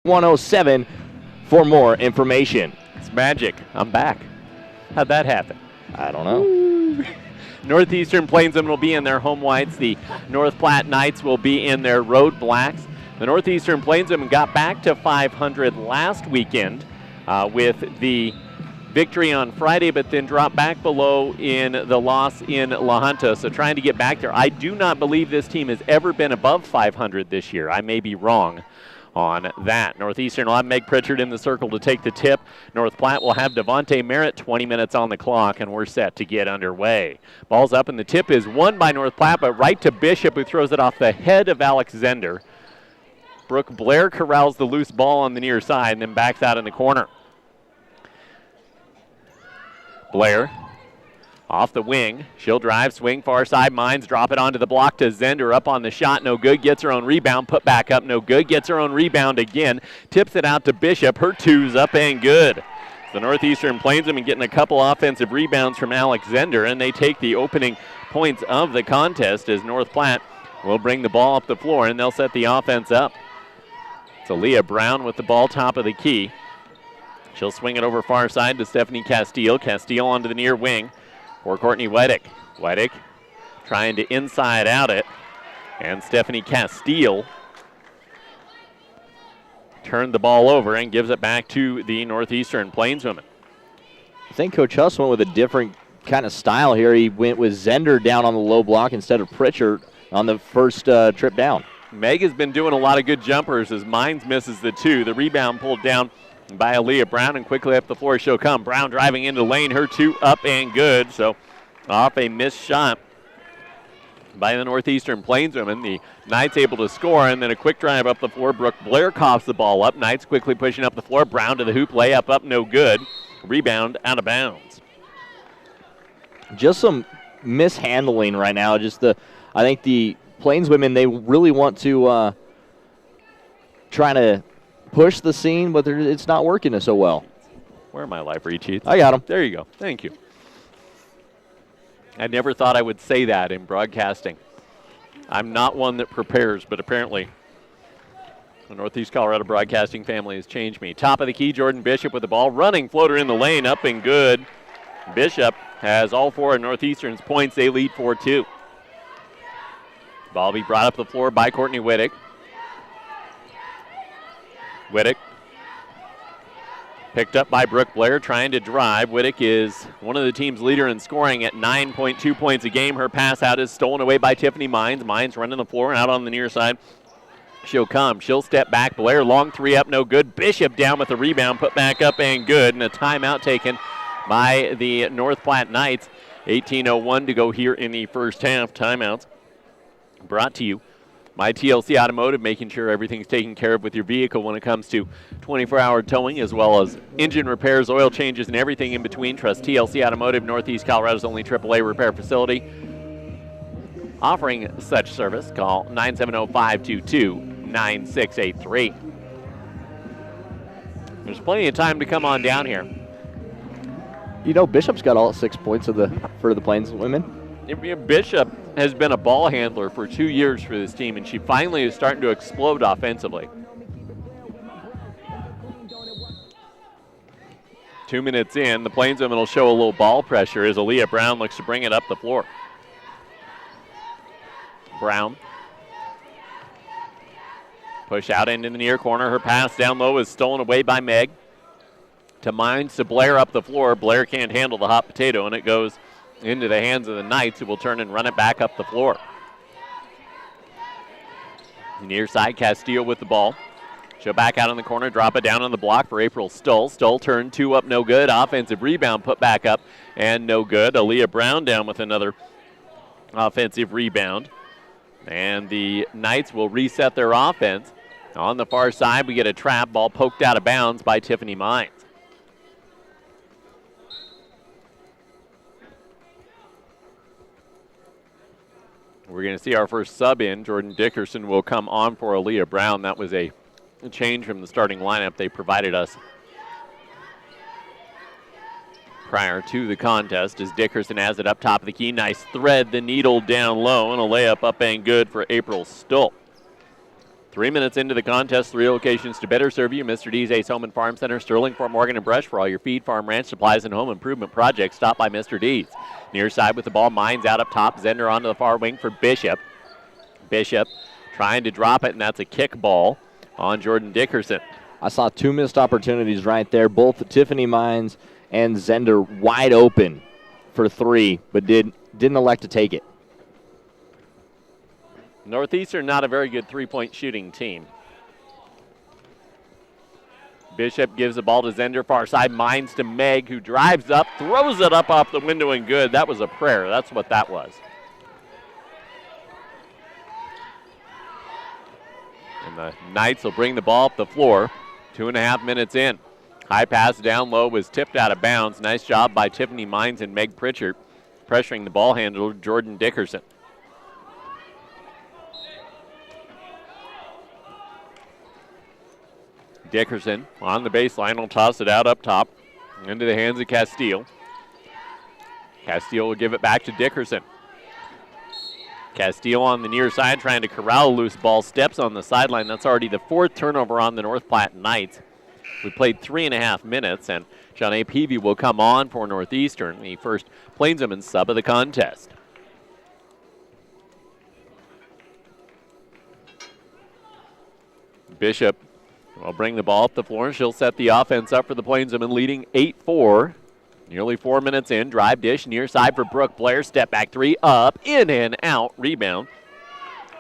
107 for more information. It's magic. I'm back. How'd that happen? I don't know. Northeastern Plainsmen will be in their home whites. The NorthPlatte Knights will be in their road blacks. The Northeastern Plainsmen got back to 500 last weekend with the victory on Friday, but then dropped back below in the loss in La Junta. So trying to get back there. I do not believe this team has ever been above 500 this year. I may be wrong on that. Northeastern will have Meg Pritchard in the circle to take the tip. NorthPlatte will have Devontae Merritt, 20 minutes on the clock, and we're set to get underway. Ball's up, and the tip is won by NorthPlatte, but right to Bishop, who throws it off the head of Alex Zender. Brooke Blair corrals the loose ball on the near side and then backs out in the corner. Blair off the wing. She'll drive, swing, far side. Mines drop it onto the block to Zender. Up on the shot, no good. Gets her own rebound, put back up, no good. Gets her own rebound again. Tips it out to Bishop. Her two's up and good. The Northeastern Plainsmen getting a couple offensive rebounds from Alex Zender, and they take the opening points of the contest as NorthPlatte will bring the ball up the floor, and they'll set the offense up. It's Aaliyah Brown with the ball top of the key. She'll swing it over far side to Stephanie Castile. Castile onto the near wing for Courtney Weddick. Weddick trying to inside out it, and Stephanie Castile turned the ball over and gives it back to the Northeastern Plainswomen. I think Coach Huss went with a different kind of style here. He went with Zender down on the low block instead of Pritchard on the first trip down. Meg has been doing a lot of good jumpers as Mines misses the two. The rebound pulled down by Aaliyah Brown, and quickly up the floor she'll come. Brown driving into the lane, her two up and good. So off a missed shot by the Northeastern Plainswomen. The Knights able to score, and then a quick drive up the floor. Brooke Blair coughs the ball up. Knights quickly pushing up the floor. Brown to the hoop, layup up, no good. Rebound out of bounds. Just some mishandling right now. I think the Plainswomen, they really want to try to push the scene, but it's not working so well. Where are my library cheats? I got them. There you go. Thank you. I never thought I would say that in broadcasting. I'm not one that prepares, but apparently the Northeast Colorado broadcasting family has changed me. Top of the key, Jordan Bishop with the ball. Running floater in the lane, up and good. Bishop has all four of Northeastern's points. They lead 4-2. Ball be brought up the floor by Courtney Weddick. Weddick picked up by Brooke Blair, trying to drive. Weddick is one of the team's leader in scoring at 9.2 points a game. Her pass out is stolen away by Tiffany Mines. Mines running the floor out on the near side. She'll come. She'll step back. Blair, long three up, no good. Bishop down with the rebound, put back up and good. And a timeout taken by the NorthPlatte Knights. 18:01 to go here in the first half. Timeouts brought to you by TLC Automotive, making sure everything's taken care of with your vehicle when it comes to 24-hour towing, as well as engine repairs, oil changes, and everything in between. Trust TLC Automotive, Northeast Colorado's only AAA repair facility. Offering such service, call 970-522-9683. There's plenty of time to come on down here. You know, Bishop's got all 6 points for the Plainswomen. Bishop has been a ball handler for 2 years for this team, and she finally is starting to explode offensively. 2 minutes in, the Plainswomen will show a little ball pressure as Aaliyah Brown looks to bring it up the floor. Brown. Push out into the near corner. Her pass down low is stolen away by Meg. To Mines, to Blair up the floor. Blair can't handle the hot potato, and it goes into the hands of the Knights, who will turn and run it back up the floor. Near side, Castillo with the ball. She'll back out in the corner, drop it down on the block for April Stoll. Stoll turned two up, no good. Offensive rebound, put back up, and no good. Aaliyah Brown down with another offensive rebound. And the Knights will reset their offense. On the far side, we get a trap ball poked out of bounds by Tiffany Mines. We're going to see our first sub in. Jordan Dickerson will come on for Aaliyah Brown. That was a change from the starting lineup they provided us prior to the contest, as Dickerson has it up top of the key. Nice thread, the needle down low, and a layup up and good for April Stoll. 3 minutes into the contest, 3 locations to better serve you. Mr. D's Ace Home and Farm Center, Sterling, Fort Morgan, and Brush for all your feed, farm, ranch supplies, and home improvement projects. Stop by Mr. D's. Near side with the ball, Mines out up top. Zender onto the far wing for Bishop. Bishop trying to drop it, and that's a kick ball on Jordan Dickerson. I saw 2 missed opportunities right there. Both Tiffany Mines and Zender wide open for 3, but didn't elect to take it. Northeastern not a very good three-point shooting team. Bishop gives the ball to Zender, far side, Mines to Meg, who drives up, throws it up off the window and good. That was a prayer. That's what that was. And the Knights will bring the ball up the floor. 2.5 minutes in. High pass down low was tipped out of bounds. Nice job by Tiffany Mines and Meg Pritchard, pressuring the ball handler, Jordan Dickerson. Dickerson on the baseline will toss it out up top into the hands of Castile. Castile will give it back to Dickerson. Castile on the near side trying to corral a loose ball, steps on the sideline. That's already the 4th turnover on the North Platte Knights. We played 3.5 minutes, and John A. Peavy will come on for Northeastern, the first Plainswomen sub of the contest. Bishop will bring the ball up the floor, and she'll set the offense up for the Plainswomen, leading 8-4. Nearly 4 minutes in. Drive dish near side for Brooke Blair. Step back 3 up, in and out. Rebound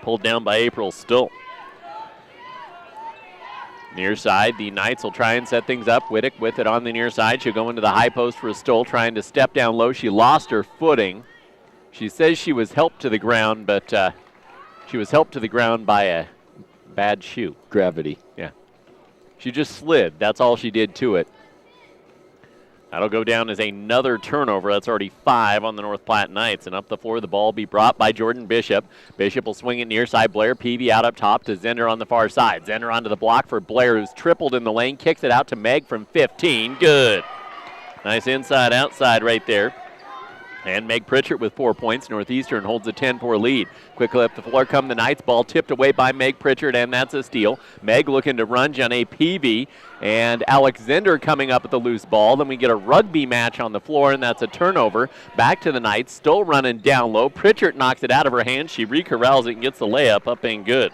pulled down by April Stoll. Near side, the Knights will try and set things up. Whittick with it on the near side. She'll go into the high post for Stoll, trying to step down low. She lost her footing. She says she was helped to the ground, but she was helped to the ground by a bad shoe. Gravity. Yeah. She just slid. That's all she did to it. That'll go down as another turnover. That's already 5 on the North Platte Knights. And up the floor, the ball will be brought by Jordan Bishop. Bishop will swing it near side. Blair Peavy out up top to Zender on the far side. Zender onto the block for Blair, who's tripled in the lane. Kicks it out to Meg from 15. Good. Nice inside-outside right there. And Meg Pritchard with 4 points. Northeastern holds a 10-4 lead. Quickly up the floor come the Knights. Ball tipped away by Meg Pritchard, and that's a steal. Meg looking to run. John A. Peavy and Alexander coming up with the loose ball. Then we get a rugby match on the floor, and that's a turnover. Back to the Knights. Still running down low. Pritchard knocks it out of her hands. She recorrals it and gets the layup up and good.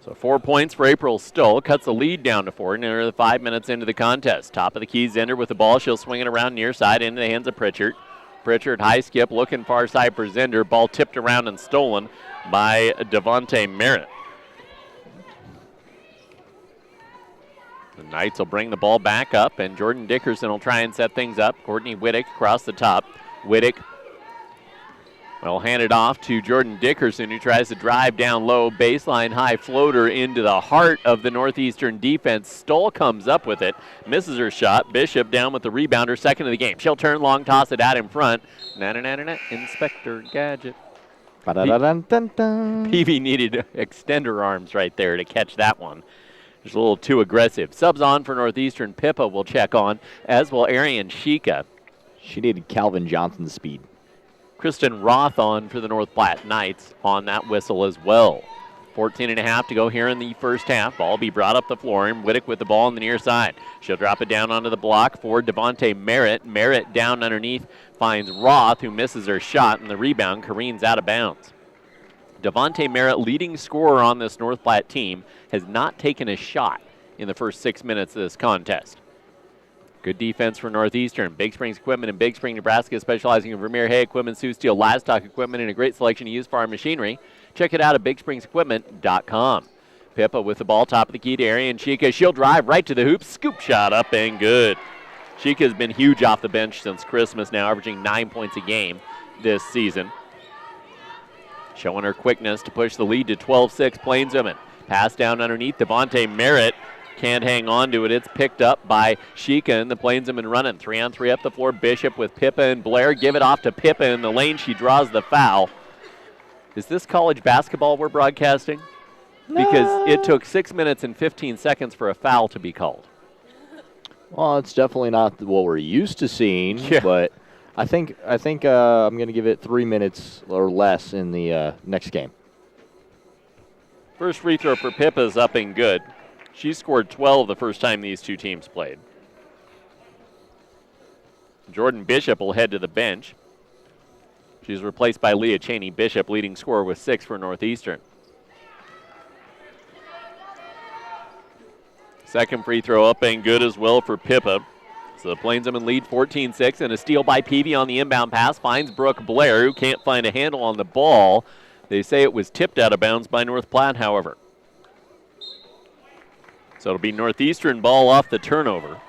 So 4 points for April Stoll. Cuts the lead down to 4. Nearly 5 minutes into the contest. Top of the key, Zender with the ball. She'll swing it around near side into the hands of Pritchard. Pritchard high skip looking far side for Zender. Ball tipped around and stolen by Devontae Merritt. The Knights will bring the ball back up, and Jordan Dickerson will try and set things up. Courtney Whittick across the top. Whittick will hand it off to Jordan Dickerson, who tries to drive down low, baseline high floater into the heart of the Northeastern defense. Stoll comes up with it, misses her shot. Bishop down with the rebound, her second of the game. She'll turn long, toss it out in front. Na-na-na-na-na, Inspector Gadget. Peavy needed to extend her arms right there to catch that one. Just a little too aggressive. Subs on for Northeastern. Pippa will check on, as will Arian Shika. She needed Calvin Johnson's speed. Kristen Roth on for the North Platte Knights on that whistle as well. 14.5 to go here in the first half. Ball be brought up the floor, and Whittick with the ball on the near side. She'll drop it down onto the block for Devontae Merritt. Merritt down underneath finds Roth, who misses her shot, and the rebound careens out of bounds. Devontae Merritt, leading scorer on this North Platte team, has not taken a shot in the first 6 minutes of this contest. Good defense for Northeastern. Big Springs Equipment in Big Spring, Nebraska, specializing in Vermeer hay equipment, Sioux Steel livestock equipment, and a great selection of used farm machinery. Check it out at BigSpringsEquipment.com. Pippa with the ball, top of the key to Arian Shika. She'll drive right to the hoop. Scoop shot up and good. Shika's been huge off the bench since Christmas now, averaging 9 points a game this season. Showing her quickness to push the lead to 12-6 Plainswomen. Pass down underneath. Devontae Merritt can't hang on to it. It's picked up by Shika, and the Plainswomen running. 3-on-3 up the floor. Bishop with Pippa and Blair. Give it off to Pippa in the lane. She draws the foul. Is this college basketball we're broadcasting? No. Because it took 6 minutes and 15 seconds for a foul to be called. Well, it's definitely not what we're used to seeing, but I think I'm going to give it 3 minutes or less in the next game. First free throw for Pippa is up and good. She scored 12 the first time these two teams played. Jordan Bishop will head to the bench. She's replaced by Leah Cheney. Bishop leading scorer with 6 for Northeastern. Second free throw up and good as well for Pippa. So the Plainswomen lead 14-6, and a steal by Peavy on the inbound pass finds Brooke Blair, who can't find a handle on the ball. They say it was tipped out of bounds by North Platte, however. So it'll be Northeastern ball off the turnover.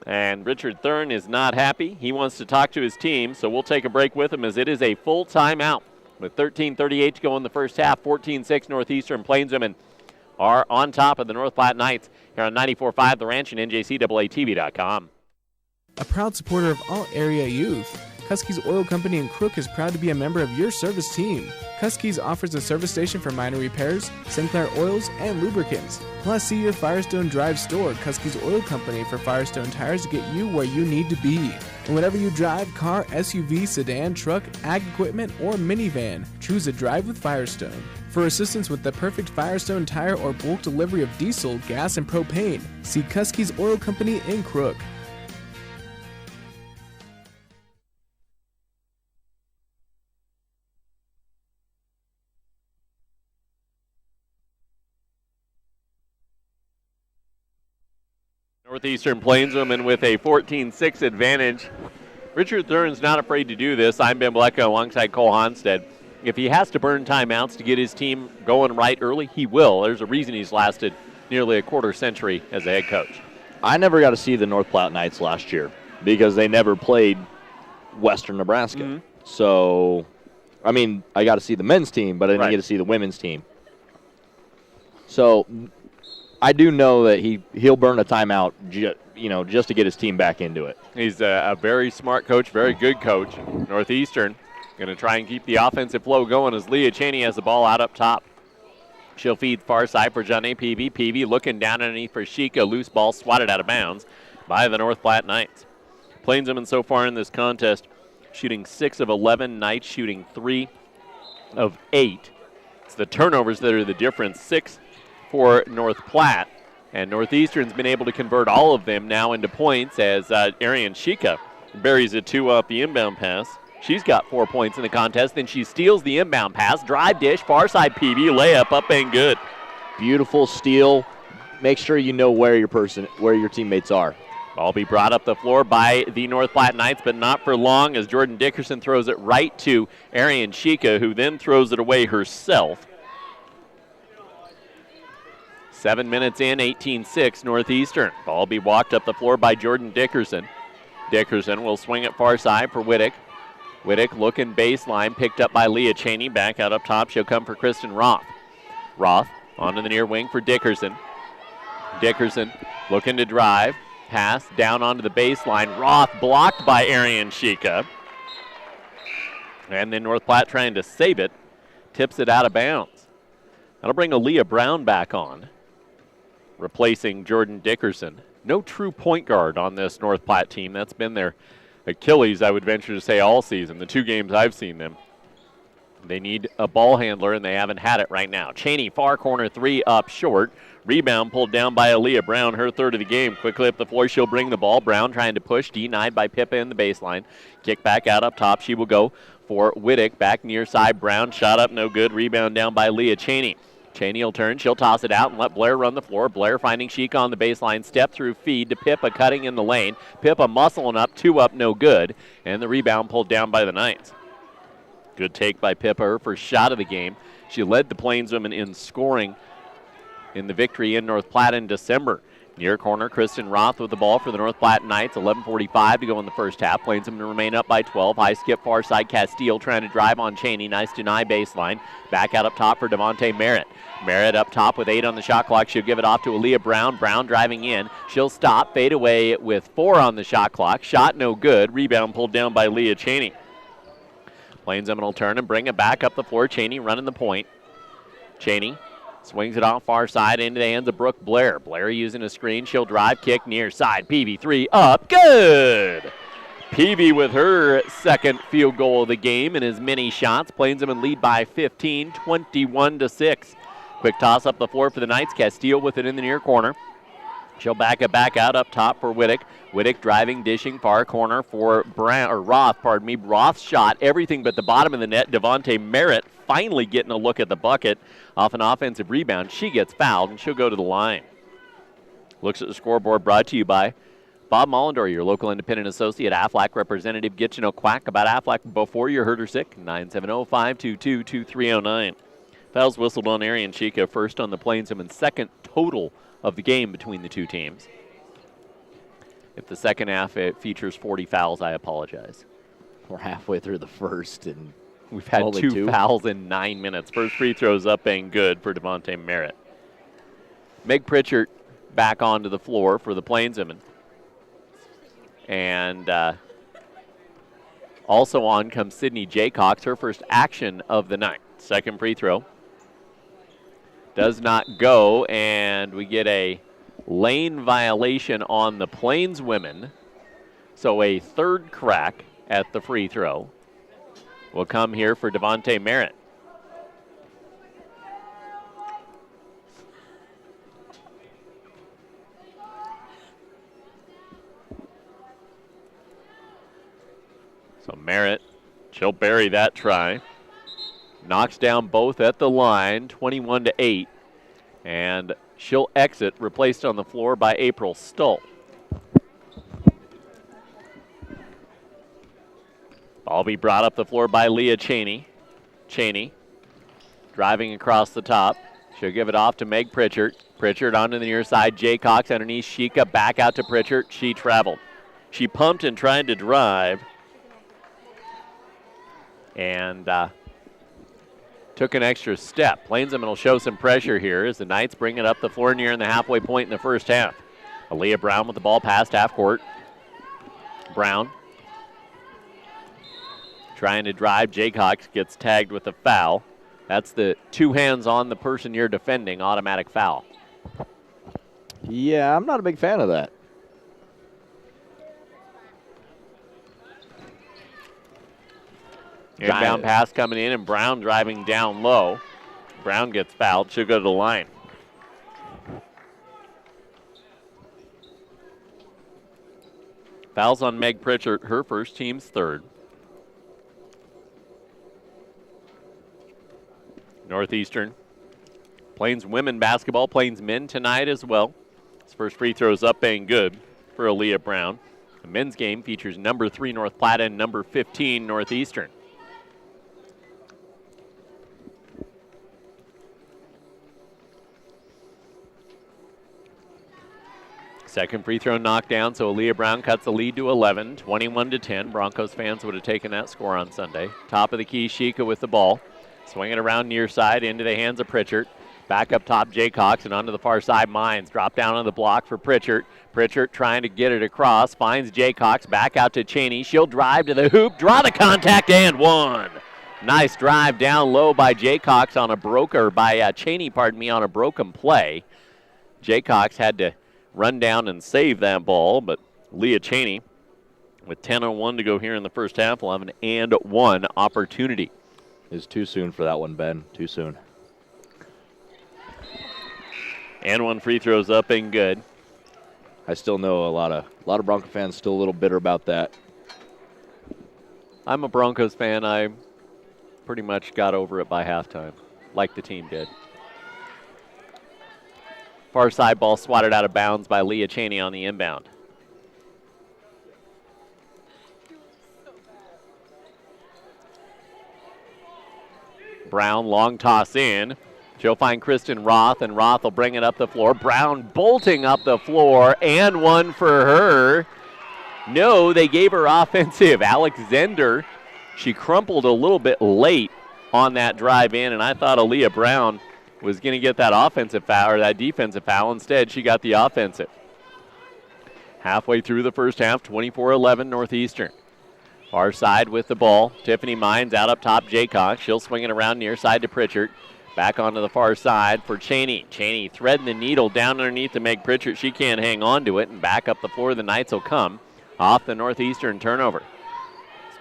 And Richard Thurn is not happy. He wants to talk to his team, so we'll take a break with him as it is a full timeout. With 13:38 to go in the first half, 14-6 Northeastern. Plainswomen are on top of the North Platte Knights here on 94.5 The Ranch and NJCAATV.com. A proud supporter of all area youth, Kuskies Oil Company in Crook is proud to be a member of your service team. Kuskies offers a service station for minor repairs, Sinclair oils, and lubricants. Plus, see your Firestone Drive store, Kuskies Oil Company, for Firestone tires to get you where you need to be. And whatever you drive, car, SUV, sedan, truck, ag equipment, or minivan, choose a drive with Firestone. For assistance with the perfect Firestone tire or bulk delivery of diesel, gas, and propane, see Kuskies Oil Company in Crook. Northeastern Plainswomen with a 14-6 advantage. Richard Thurn's not afraid to do this. I'm Ben Blecko alongside Cole Honstead. If he has to burn timeouts to get his team going right early, he will. There's a reason he's lasted nearly a quarter century as a head coach. I never got to see the North Platte Knights last year because they never played Western Nebraska. Mm-hmm. So, I mean, I got to see the men's team, but I didn't Right. get to see the women's team. So, I do know that he'll burn a timeout, just to get his team back into it. He's a very smart coach, very good coach. Northeastern going to try and keep the offensive flow going as Leah Cheney has the ball out up top. She'll feed far side for Johnny Peavy. Peavy looking down underneath for Sheikah. Loose ball swatted out of bounds by the North Platte Knights. Plainswomen so far in this contest shooting 6 of 11. Knights shooting 3 of 8. It's the turnovers that are the difference. 6 for North Platte, and Northeastern's been able to convert all of them now into points as Arian Sheikah buries a 2 off the inbound pass. She's got 4 points in the contest, then she steals the inbound pass, drive dish, far side PB, layup up and good. Beautiful steal. Make sure you know where your teammates are. Ball be brought up the floor by the North Platte Knights, but not for long as Jordan Dickerson throws it right to Arian Sheikah, who then throws it away herself. 7 minutes in, 18-6 Northeastern. Ball be walked up the floor by Jordan Dickerson. Dickerson will swing it far side for Whittick. Whittick looking baseline, picked up by Leah Cheney. Back out up top, she'll come for Kristen Roth. Roth onto the near wing for Dickerson. Dickerson looking to drive. Pass down onto the baseline. Roth blocked by Arian Sheikah. And then North Platte trying to save it. Tips it out of bounds. That'll bring Aaliyah Brown back on, replacing Jordan Dickerson. No true point guard on this North Platte team. That's been their Achilles, I would venture to say, all season. The 2 games I've seen them. They need a ball handler, and they haven't had it right now. Cheney, far corner 3 up short. Rebound pulled down by Aaliyah Brown, her 3rd of the game. Quickly up the floor, she'll bring the ball. Brown trying to push, denied by Pippa in the baseline. Kick back out up top. She will go for Whittick. Back near side. Brown shot up, no good. Rebound down by Leah Cheney. Cheney will turn. She'll toss it out and let Blair run the floor. Blair finding Sheikah on the baseline. Step through feed to Pippa, cutting in the lane. Pippa muscling up. 2 up, no good. And the rebound pulled down by the Knights. Good take by Pippa, her first shot of the game. She led the Plainswomen in scoring in the victory in North Platte in December. Near corner, Kristen Roth with the ball for the North Platte Knights. 11:45 to go in the first half. Plainswomen remain up by 12. High skip far side. Castile trying to drive on Cheney. Nice deny baseline. Back out up top for Devontae Merritt. Merritt up top with 8 on the shot clock. She'll give it off to Aaliyah Brown. Brown driving in. She'll stop. Fade away with 4 on the shot clock. Shot no good. Rebound pulled down by Leah Cheney. Plainswomen will turn and bring it back up the floor. Cheney running the point. Cheney swings it off far side into the hands of Brooke Blair. Blair using a screen. She'll drive, kick near side. PB3 up. Good. Peavy with her second field goal of the game in as many shots. Plainsmen lead by 15, 21-6. Quick toss up the floor for the Knights. Castile with it in the near corner. She'll back it back out up top for Whittick. Whittick driving, dishing, far corner for Roth. Roth's shot, everything but the bottom of the net. Devontae Merritt finally getting a look at the bucket off an offensive rebound. She gets fouled, and she'll go to the line. Looks at the scoreboard, brought to you by Bob Mollendor, your local independent associate, Aflac representative. Get you know quack about Aflac before you're hurt or sick. 970-522-2309. Fouls whistled on Arian Chica, first on the Plainsmen, second total of the game between the two teams. If the second half it features 40 fouls, I apologize. We're halfway through the first, and we've had two fouls in 9 minutes. First free throw's up and good for Devontae Merritt. Meg Pritchard back onto the floor for the Plainsmen. And also on comes Sydney Jaycox, her first action of the night. Second free throw does not go, and we get a lane violation on the Plainswomen. So a third crack at the free throw will come here for Devontae Merritt. So Merritt, she'll bury that try. Knocks down both at the line, 21-8. And she'll exit, replaced on the floor by April Stull. Ball be brought up the floor by Leah Cheney. Cheney driving across the top. She'll give it off to Meg Pritchard. Pritchard onto the near side. Jaycox underneath Chica. Back out to Pritchard. She traveled. She pumped and tried to drive. And took an extra step. Plainsman will show some pressure here as the Knights bring it up the floor near in the halfway point in the first half. Aaliyah Brown with the ball past half court. Brown trying to drive. Jaycox gets tagged with a foul. That's the two hands on the person you're defending, automatic foul. Yeah, I'm not a big fan of that. Inbound pass coming in, and Brown driving down low. Brown gets fouled. She'll go to the line. Fouls on Meg Pritchard, her first, team's third. Northeastern. Plains women basketball, Plains men tonight as well. His first free throw is up and good for Aaliyah Brown. The men's game features number 3 North Platte and number 15 Northeastern. Second free throw knocked down, so Aaliyah Brown cuts the lead to 11, 21-10. Broncos fans would have taken that score on Sunday. Top of the key, Chica with the ball. Swinging around near side into the hands of Pritchard. Back up top, Jaycox, and onto the far side, Mines. Drop down on the block for Pritchard. Pritchard trying to get it across, finds Jaycox, back out to Cheney. She'll drive to the hoop, draw the contact, and one. Nice drive down low by Jaycox on a Cheney, on a broken play. Jaycox had to run down and save that ball, but Leah Cheney, with 10:01 to go here in the first half, will have an and one opportunity. It's too soon for that one, Ben. Too soon. And one free throws up and good. I still know a lot of Bronco fans still a little bitter about that. I'm a Broncos fan. I pretty much got over it by halftime, like the team did. Far side ball swatted out of bounds by Leah Cheney on the inbound. Brown, long toss in. She'll find Kristen Roth, and Roth will bring it up the floor. Brown bolting up the floor, and one for her. No, they gave her offensive. Alexander, she crumpled a little bit late on that drive in, and I thought Aaliyah Brown was going to get that offensive foul or that defensive foul. Instead, she got the offensive. Halfway through the first half, 24-11 Northeastern. Far side with the ball. Tiffany Mines out up top, Jaycox. She'll swing it around near side to Pritchard. Back onto the far side for Cheney. Cheney threading the needle down underneath to Meg Pritchard. She can't hang on to it, and back up the floor the Knights will come off the Northeastern turnover.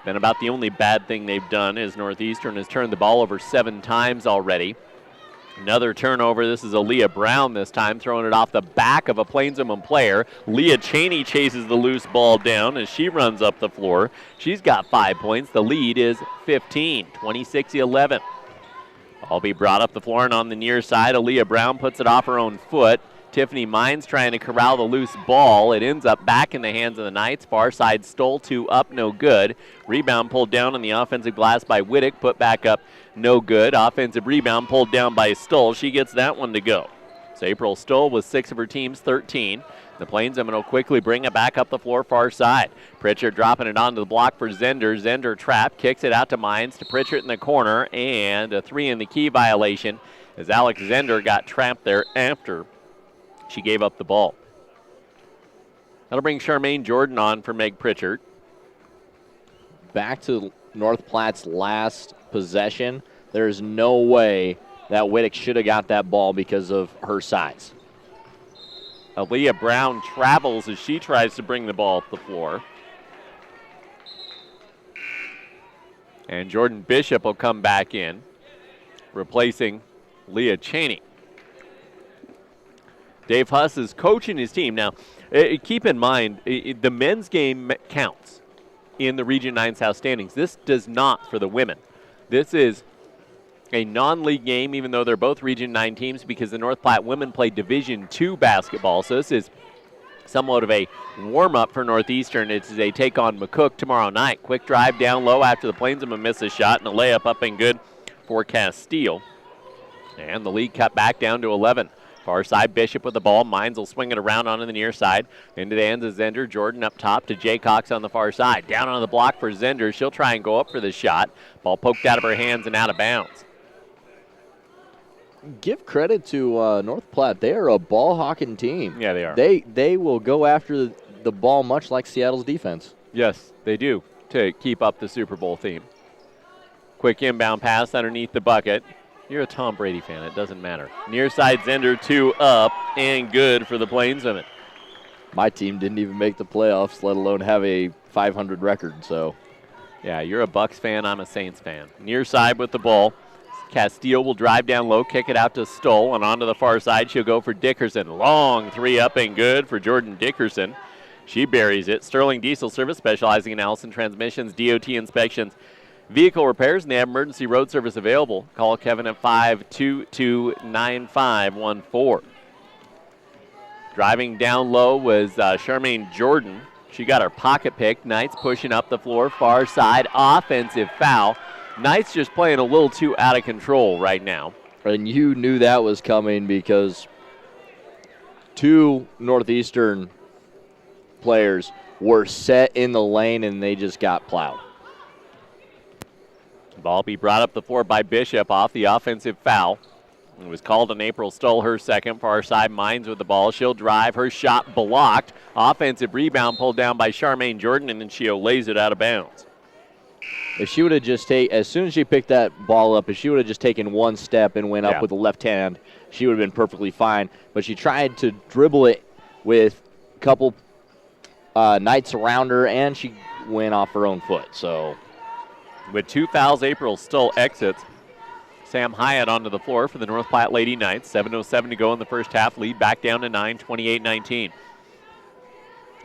Been about the only bad thing they've done is Northeastern has turned the ball over 7 times already. Another turnover. This is Aaliyah Brown this time, throwing it off the back of a Plainswoman player. Leah Cheney chases the loose ball down as she runs up the floor. She's got 5 points. The lead is 15, 26-11. Ball be brought up the floor and on the near side. Aaliyah Brown puts it off her own foot. Tiffany Mines trying to corral the loose ball. It ends up back in the hands of the Knights. Far side stole 2 up, no good. Rebound pulled down on the offensive glass by Whittick. Put back up, no good. Offensive rebound pulled down by Stoll. She gets that one to go. So April Stoll with 6 of her team's 13. The Plainswomen will quickly bring it back up the floor far side. Pritchard dropping it onto the block for Zender. Zender trapped, kicks it out to Mines, to Pritchard in the corner, and a 3 in the key violation as Alex Zender got trapped there after she gave up the ball. That'll bring Charmaine Jordan on for Meg Pritchard. Back to North Platte's last possession. There's no way that Whittick should have got that ball because of her size. Aaliyah Brown travels as she tries to bring the ball up the floor. And Jordan Bishop will come back in, replacing Leah Cheney. Dave Huss is coaching his team. Now, keep in mind, the men's game counts in the Region 9 South standings. This does not for the women. This is a non-league game, even though they're both Region 9 teams, because the North Platte women play Division II basketball. So this is somewhat of a warm-up for Northeastern. It's a take on McCook tomorrow night. Quick drive down low after the Plainswomen miss a shot, and a layup up and good for Castile. And the lead cut back down to 11. Far side, Bishop with the ball. Mines will swing it around onto the near side. Into the hands of Zender. Jordan up top to Jay Cox on the far side. Down on the block for Zender. She'll try and go up for the shot. Ball poked out of her hands and out of bounds. Give credit to North Platte. They are a ball-hawking team. Yeah, they are. They will go after the ball much like Seattle's defense. Yes, they do, to keep up the Super Bowl theme. Quick inbound pass underneath the bucket. You're a Tom Brady fan. It doesn't matter. Near side Zender, 2 up and good for the Plainswomen. My team didn't even make the playoffs, let alone have a 500 record. So, yeah, you're a Bucks fan. I'm a Saints fan. Near side with the ball. Castile will drive down low, kick it out to Stoll, and onto the far side she'll go for Dickerson. Long 3 up and good for Jordan Dickerson. She buries it. Sterling Diesel Service, specializing in Allison transmissions, DOT inspections, vehicle repairs, and they have emergency road service available. Call Kevin at 522-9514. Driving down low was Charmaine Jordan. She got her pocket picked. Knights pushing up the floor, far side, offensive foul. Knights just playing a little too out of control right now. And you knew that was coming because 2 Northeastern players were set in the lane and they just got plowed. Ball be brought up the floor by Bishop off the offensive foul. It was called on April Stoll, her second. Far side, Mines with the ball. She'll drive. Her shot blocked. Offensive rebound pulled down by Charmaine Jordan, and then she lays it out of bounds. If she would have just as soon as she picked that ball up, if she would have just taken 1 step and went up with the left hand, she would have been perfectly fine. But she tried to dribble it with a couple Knights around her, and she went off her own foot. So, with 2 fouls, April Stoll exits. Sam Hyatt onto the floor for the North Platte Lady Knights. 7:07 to go in the first half. Lead back down to 9, 28-19.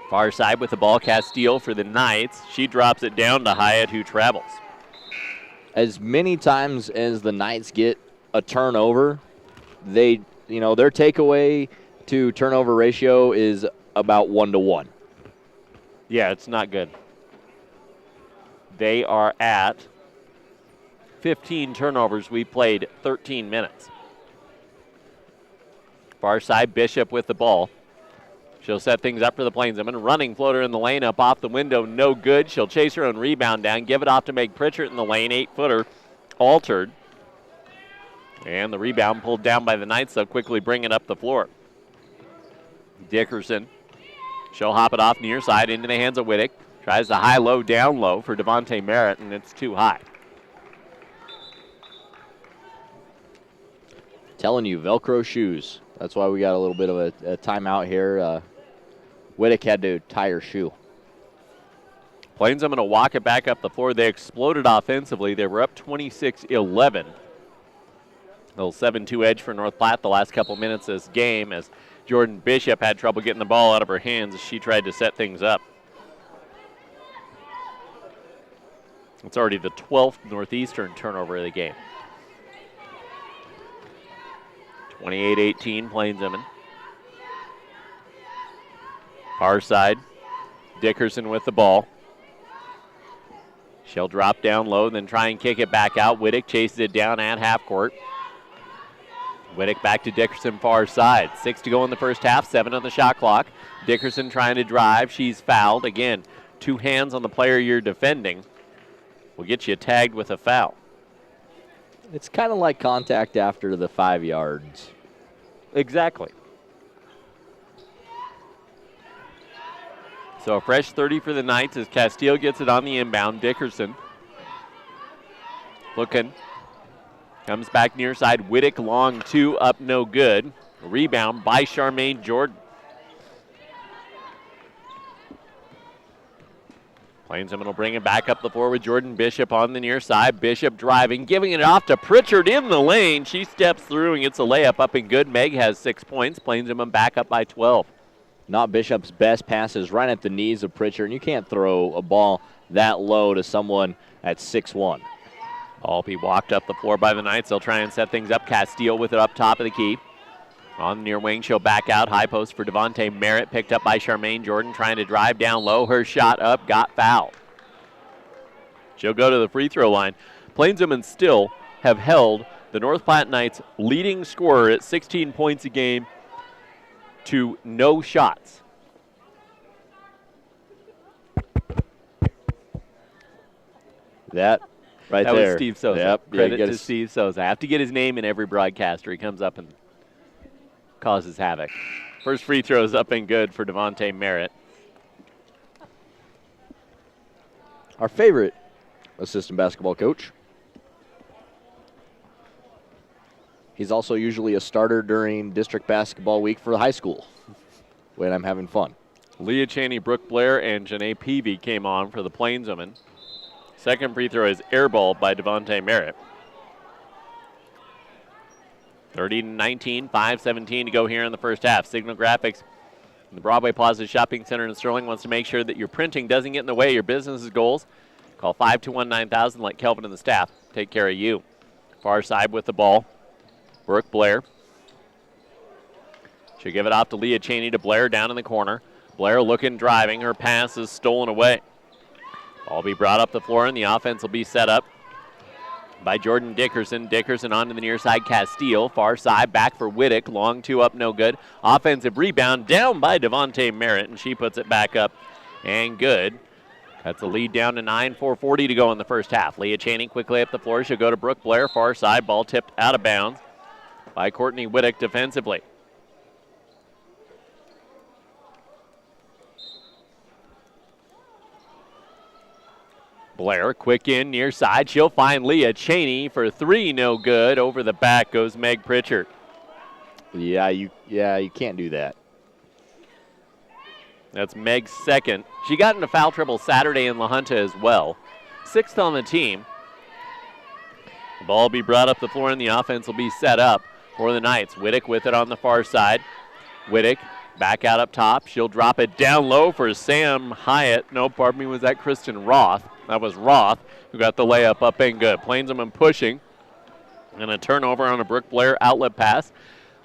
Far side with the ball, Castile for the Knights. She drops it down to Hyatt, who travels. As many times as the Knights get a turnover, their takeaway to turnover ratio is about 1-to-1. Yeah, it's not good. They are at 15 turnovers. We played 13 minutes. Far side, Bishop with the ball. She'll set things up for the Plainswomen. Running floater in the lane, up off the window, no good. She'll chase her own rebound down, give it off to Meg Pritchard in the lane. 8-footer altered. And the rebound pulled down by the Knights. They'll quickly bring it up the floor. Dickerson. She'll hop it off near side into the hands of Whittick. Tries the high-low, down-low for Devontae Merritt, and it's too high. Telling you, Velcro shoes. That's why we got a little bit of a timeout here. Whittick had to tie her shoe. Plains, I'm going to walk it back up the floor. They exploded offensively. They were up 26-11. Little 7-2 edge for NorthPlatte the last couple minutes of this game as Jordan Bishop had trouble getting the ball out of her hands as she tried to set things up. It's already the 12th Northeastern turnover of the game. 28-18, Plains Women. Far side, Dickerson with the ball. She'll drop down low, then try and kick it back out. Whittick chases it down at half court. Whittick back to Dickerson, far side. 6 to go in the first half, 7 on the shot clock. Dickerson trying to drive. She's fouled. Again, 2 hands on the player you're defending will get you tagged with a foul. It's kind of like contact after the 5 yards. Exactly. So a fresh 30 for the Knights as Castile gets it on the inbound. Dickerson looking. Comes back near side. Whittick long 2 up, no good. Rebound by Charmaine Jordan. Plainswomen will bring it back up the floor with Jordan Bishop on the near side. Bishop driving, giving it off to Pritchard in the lane. She steps through and gets a layup up and good. Meg has 6 points. Plainswomen back up by 12. Not Bishop's best passes right at the knees of Pritchard, and you can't throw a ball that low to someone at 6'1". All be walked up the floor by the Knights. They'll try and set things up. Castile with it up top of the key. On the near wing, she'll back out. High post for Devontae Merritt, picked up by Charmaine Jordan, trying to drive down low. Her shot up, got fouled. She'll go to the free throw line. Plainswomen still have held the NorthPlatte Knights leading scorer at 16 points a game to no shots. That right that there. Was Steve Sosa. Yep. Credit to Steve Sosa. I have to get his name in every broadcaster. He comes up and causes havoc. First free throw is up and good for Devontae Merritt. Our favorite assistant basketball coach. He's also usually a starter during district basketball week for the high school when I'm having fun. Leah Chaney, Brooke Blair, and Janae Peavy came on for the Plainswomen. Second free throw is airballed by Devontae Merritt. 30-19, 5:17 to go here in the first half. Signal Graphics, the Broadway Plaza Shopping Center in Sterling wants to make sure that your printing doesn't get in the way of your business's goals. Call 521-9000. Let Kelvin and the staff take care of you. Far side with the ball. Brooke Blair. She'll give it off to Leah Chaney to Blair down in the corner. Blair looking, driving. Her pass is stolen away. Ball will be brought up the floor, and the offense will be set up by Jordan Dickerson. Dickerson onto the near side. Castile, far side, back for Whittick. Long 2 up, no good. Offensive rebound down by Devontae Merritt, and she puts it back up and good. Cuts the lead down to 9, 4:40 to go in the first half. Leah Chaney quickly up the floor. She'll go to Brooke Blair, far side. Ball tipped out of bounds by Courtney Whittick defensively. Blair, quick in, near side. She'll find Leah Chaney for 3, no good. Over the back goes Meg Pritchard. Yeah, you can't do that. That's Meg's second. She got into foul trouble Saturday in La Junta as well. 6th on the team. The ball will be brought up the floor, and the offense will be set up for the Knights. Whittick with it on the far side. Whittick back out up top. She'll drop it down low for Sam Hyatt. No, pardon me, was that Kristen Roth? That was Roth who got the layup up and good. Plainswomen pushing. And a turnover on a Brooke Blair outlet pass.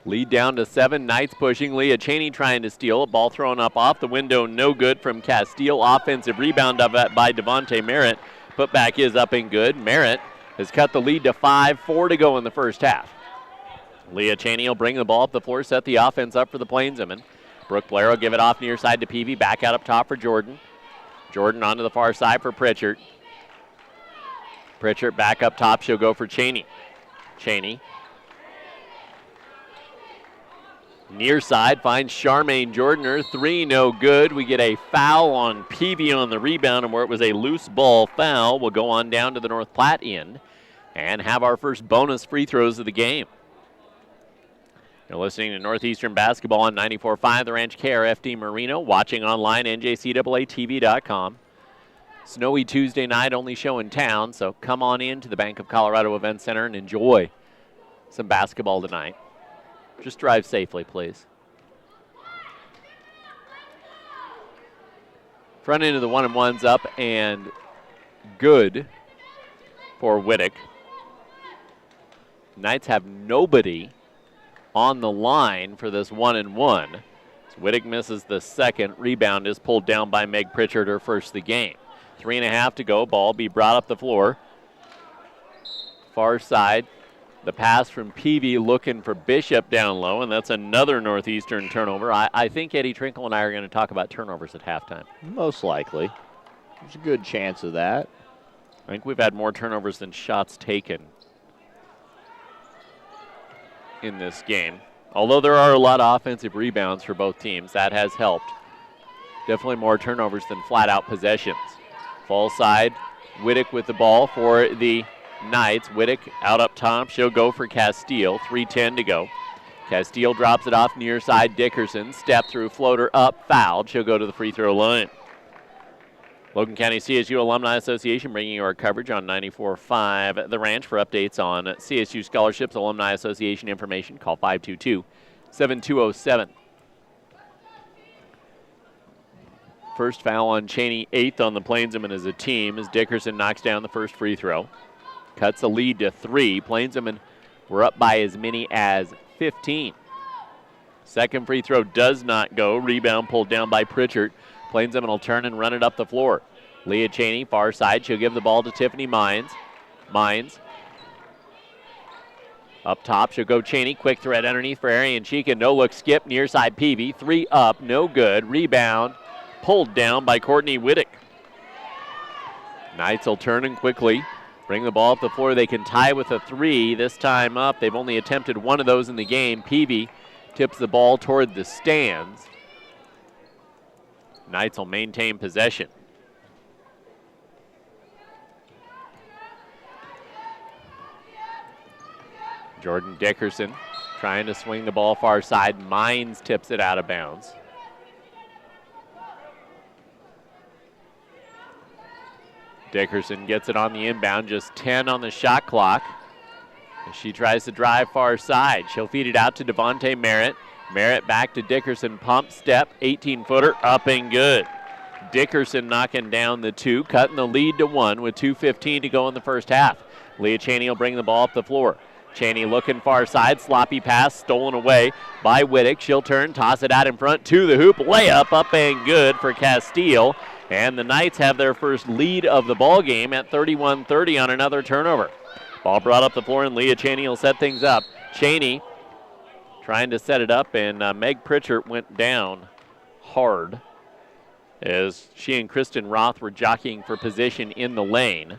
Lead down to 7. Knights pushing. Leah Chaney trying to steal. A ball thrown up off the window. No good from Castile. Offensive rebound of it by Devontae Merritt. Put back is up and good. Merritt has cut the lead to 5. 4 to go in the first half. Leah Chaney will bring the ball up the floor, set the offense up for the Plainswomen. Brooke Blair will give it off near side to Peavy. Back out up top for Jordan. Jordan onto the far side for Pritchard. Pritchard back up top. She'll go for Chaney. Chaney. Near side finds Charmaine Jordan. Her 3, no good. We get a foul on Peavy on the rebound, and where it was a loose ball foul, we'll go on down to the NorthPlatte end and have our first bonus free throws of the game. You're listening to Northeastern Basketball on 94.5 The Ranch KRFD Marino, watching online, NJCAATV.com. Snowy Tuesday night, only show in town, so come on in to the Bank of Colorado Event Center and enjoy some basketball tonight. Just drive safely, please. Front end of the 1-and-1's up and good for Whittick. Knights have nobody on the line for this 1-and-1. Whittick misses the second. Rebound is pulled down by Meg Pritchard, her first of the game. 3.5 to go. Ball be brought up the floor. Far side. The pass from Peavy looking for Bishop down low, and that's another Northeastern turnover. I think Eddie Trinkle and I are going to talk about turnovers at halftime. Most likely. There's a good chance of that. I think we've had more turnovers than shots taken in this game. Although there are a lot of offensive rebounds for both teams, that has helped. Definitely more turnovers than flat-out possessions. Fall side, Whittick with the ball for the Knights. Whittick out up top. She'll go for Castile. 3:10 to go. Castile drops it off near side. Dickerson, step through, floater up, fouled. She'll go to the free throw line. Logan County CSU Alumni Association bringing you our coverage on 94.5 The Ranch. For updates on CSU scholarships, Alumni Association information, call 522-7207. First foul on Cheney, 8th on the Plainsmen as a team, as Dickerson knocks down the first free throw. Cuts the lead to 3. Plainsmen were up by as many as 15. Second free throw does not go. Rebound pulled down by Pritchard. Plainsmen will turn and run it up the floor. Leah Cheney, far side. She'll give the ball to Tiffany Mines. Mines. Up top, she'll go Cheney. Quick thread underneath for Arian Chica. No look skip. Near side Peavy. 3 up. No good. Rebound pulled down by Courtney Whittick. Knights will turn and quickly bring the ball up the floor. They can tie with a 3. This time up. They've only attempted one of those in the game. Peavy tips the ball toward the stands. Knights will maintain possession. Jordan Dickerson trying to swing the ball far side. Mines tips it out of bounds. Dickerson gets it on the inbound, just 10 on the shot clock. As she tries to drive far side. She'll feed it out to Devontae Merritt. Merritt back to Dickerson, pump step, 18-footer, up and good. Dickerson knocking down the 2, cutting the lead to 1 with 2:15 to go in the first half. Leah Cheney will bring the ball up the floor. Cheney looking far side, sloppy pass, stolen away by Whittick. She'll turn, toss it out in front to the hoop, layup up and good for Castile. And the Knights have their first lead of the ball game at 31-30 on another turnover. Ball brought up the floor, and Leah Cheney will set things up. Cheney trying to set it up, and Meg Pritchard went down hard as she and Kristen Roth were jockeying for position in the lane.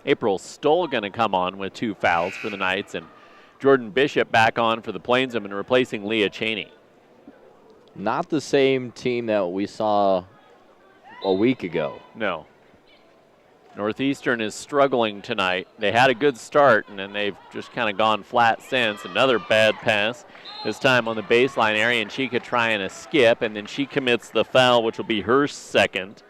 April Stoll going to come on with 2 fouls for the Knights, and Jordan Bishop back on for the Plainsmen, replacing Leah Cheney. Not the same team that we saw a week ago. No. Northeastern is struggling tonight. They had a good start, and then they've just kind of gone flat since. Another bad pass, this time on the baseline area, and Chica trying to skip, and then she commits the foul, which will be her second.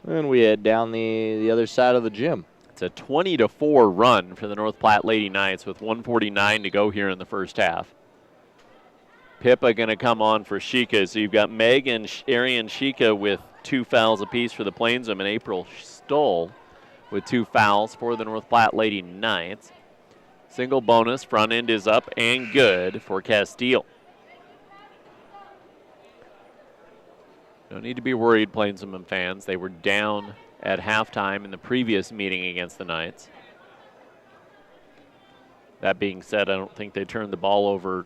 And we head down the other side of the gym. It's a 20-4 run for the North Platte Lady Knights with 1:49 to go here in the first half. Pippa going to come on for Chica. So you've got Meg and Arian Chica with 2 fouls apiece for the Plainsmen, and April Stoll with 2 fouls for the North Platte Lady Knights. Single bonus, front end is up and good for Castile. No need to be worried, Plainsmen fans. They were down at halftime in the previous meeting against the Knights. That being said, I don't think they turned the ball over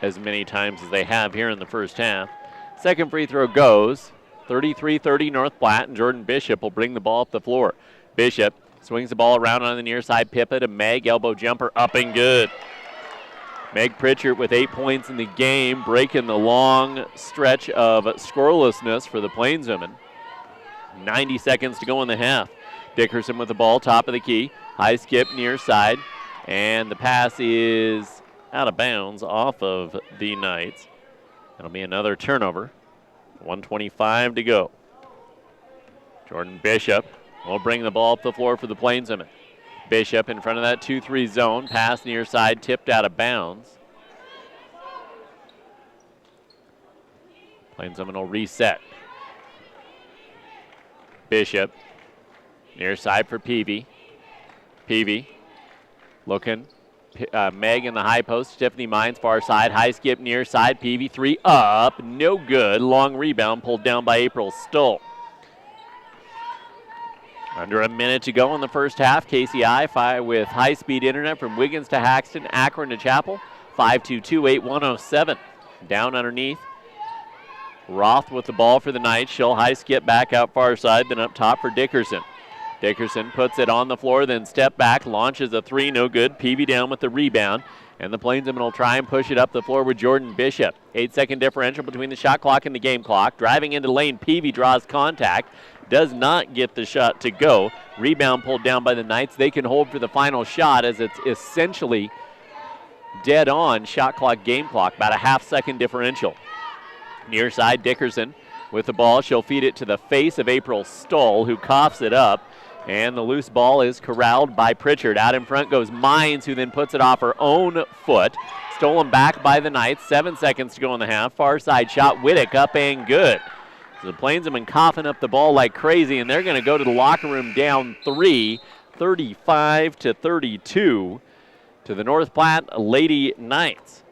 as many times as they have here in the first half. Second free throw goes. 33-30 North Platte, and Jordan Bishop will bring the ball up the floor. Bishop swings the ball around on the near side. Pippa to Meg, elbow jumper up and good. Meg Pritchard with 8 points in the game, breaking the long stretch of scorelessness for the Plainsmen. 90 seconds to go in the half. Dickerson with the ball, top of the key. High skip near side, and the pass is out of bounds off of the Knights. That'll be another turnover. 1:25 to go. Jordan Bishop will bring the ball up the floor for the Plainswomen. Bishop in front of that 2-3 zone. Pass near side, tipped out of bounds. Plainswomen will reset. Bishop near side for Peavy. Peavy looking. Meg in the high post. Tiffany Mines far side. High skip near side. Peavy 3 up. No good. Long rebound pulled down by April Stoll. Under a minute to go in the first half. KCI with high-speed internet from Wiggins to Haxton, Akron to Chapel. 5-2-2-8-107. Down underneath. Roth with the ball for the Knights. She'll high skip back out far side, then up top for Dickerson. Dickerson puts it on the floor, then step back, launches a 3, no good. Peavy down with the rebound. And the Plainswomen will try and push it up the floor with Jordan Bishop. 8-second differential between the shot clock and the game clock. Driving into the lane, Peavy draws contact. Does not get the shot to go. Rebound pulled down by the Knights. They can hold for the final shot as it's essentially dead on shot clock, game clock. About a half-second differential. Near side, Dickerson with the ball. She'll feed it to the face of April Stoll, who coughs it up. And the loose ball is corralled by Pritchard. Out in front goes Mines, who then puts it off her own foot. Stolen back by the Knights. 7 seconds to go in the half. Far side shot, Whittick up and good. So the Plainswomen coughing up the ball like crazy, and they're going to go to the locker room down 3, 35-32 to the North Platte Lady Knights.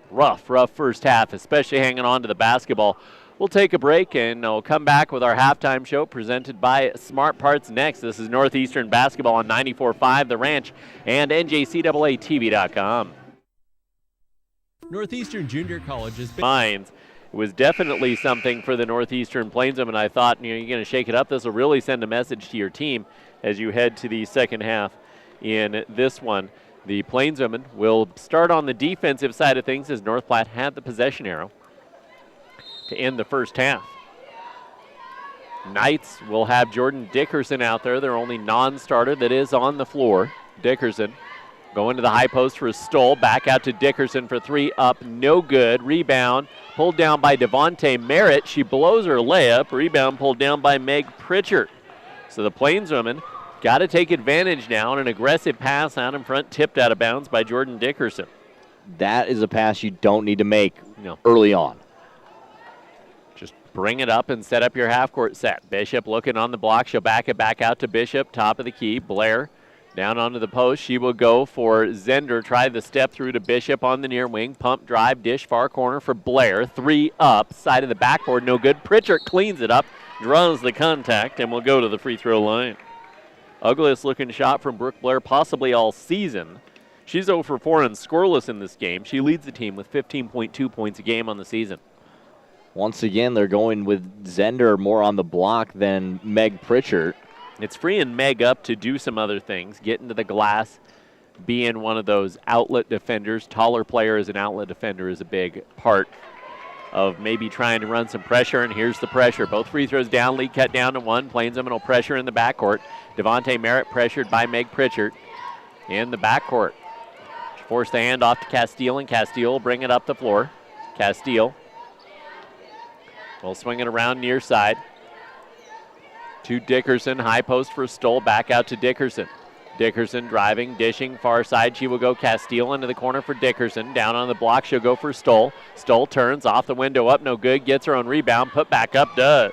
Rough first half, especially hanging on to the basketball. We'll take a break and we'll come back with our halftime show presented by Smart Parts next. This is Northeastern Basketball on 94.5 The Ranch and NJCAATV.com. Northeastern Junior College has been... Mines. It was definitely something for the Northeastern Plainswomen. I thought, you're going to shake it up. This will really send a message to your team as you head to the second half in this one. The Plainswomen will start on the defensive side of things as North Platte had the possession arrow to end the first half. Knights will have Jordan Dickerson out there, their only non-starter that is on the floor. Dickerson going to the high post for a Stoll. Back out to Dickerson for 3 up, no good. Rebound pulled down by Devontae Merritt. She blows her layup. Rebound pulled down by Meg Pritchard. So the Plainswomen got to take advantage now. An aggressive pass out in front, tipped out of bounds by Jordan Dickerson. That is a pass you don't need to make early on. Just bring it up and set up your half-court set. Bishop looking on the block. She'll back it back out to Bishop, top of the key. Blair down onto the post. She will go for Zender. Try the step through to Bishop on the near wing. Pump drive, dish far corner for Blair. 3 up, side of the backboard, no good. Pritchard cleans it up, draws the contact, and will go to the free throw line. Ugliest looking shot from Brooke Blair possibly all season. She's 0 for 4 and scoreless in this game. She leads the team with 15.2 points a game on the season. Once again, they're going with Zender more on the block than Meg Pritchard. It's freeing Meg up to do some other things, get into the glass, being one of those outlet defenders. Taller player as an outlet defender is a big part of maybe trying to run some pressure, and here's the pressure. Both free throws down, lead cut down to 1. Plainswomen will pressure in the backcourt. Devontae Merritt pressured by Meg Pritchard in the backcourt. She forced the handoff to Castile, and Castile will bring it up the floor. Castile will swing it around near side to Dickerson. High post for Stoll. Back out to Dickerson. Dickerson driving, dishing, far side. She will go Castile into the corner for Dickerson. Down on the block, she'll go for Stoll. Stoll turns off the window, up, no good. Gets her own rebound, put back up, does.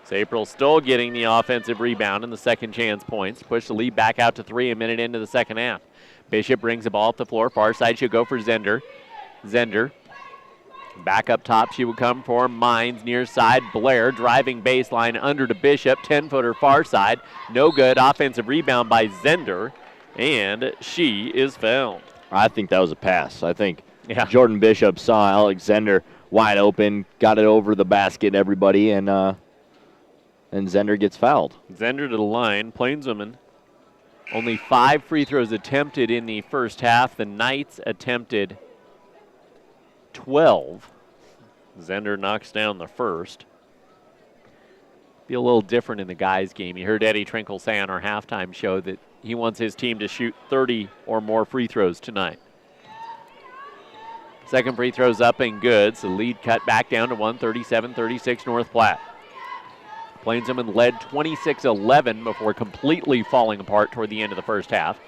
So April Stoll getting the offensive rebound and the second chance points. Push the lead back out to 3 a minute into the second half. Bishop brings the ball up the floor. Far side, she'll go for Zender. Zender back up top, she will come for Mines near side. Blair driving baseline under to Bishop. 10-footer far side. No good. Offensive rebound by Zender, and she is fouled. I think that was a pass. I think Jordan Bishop saw Alexander wide open, got it over the basket, everybody, and Zender gets fouled. Zender to the line. Plainswomen only 5 free throws attempted in the first half. The Knights attempted 12. Zender knocks down the first. Be a little different in the guys' game. You heard Eddie Trinkle say on our halftime show that he wants his team to shoot 30 or more free throws tonight. Second free throw's up and good. So the lead cut back down to 137-36 North Platte. Plainswomen led 26-11 before completely falling apart toward the end of the first half.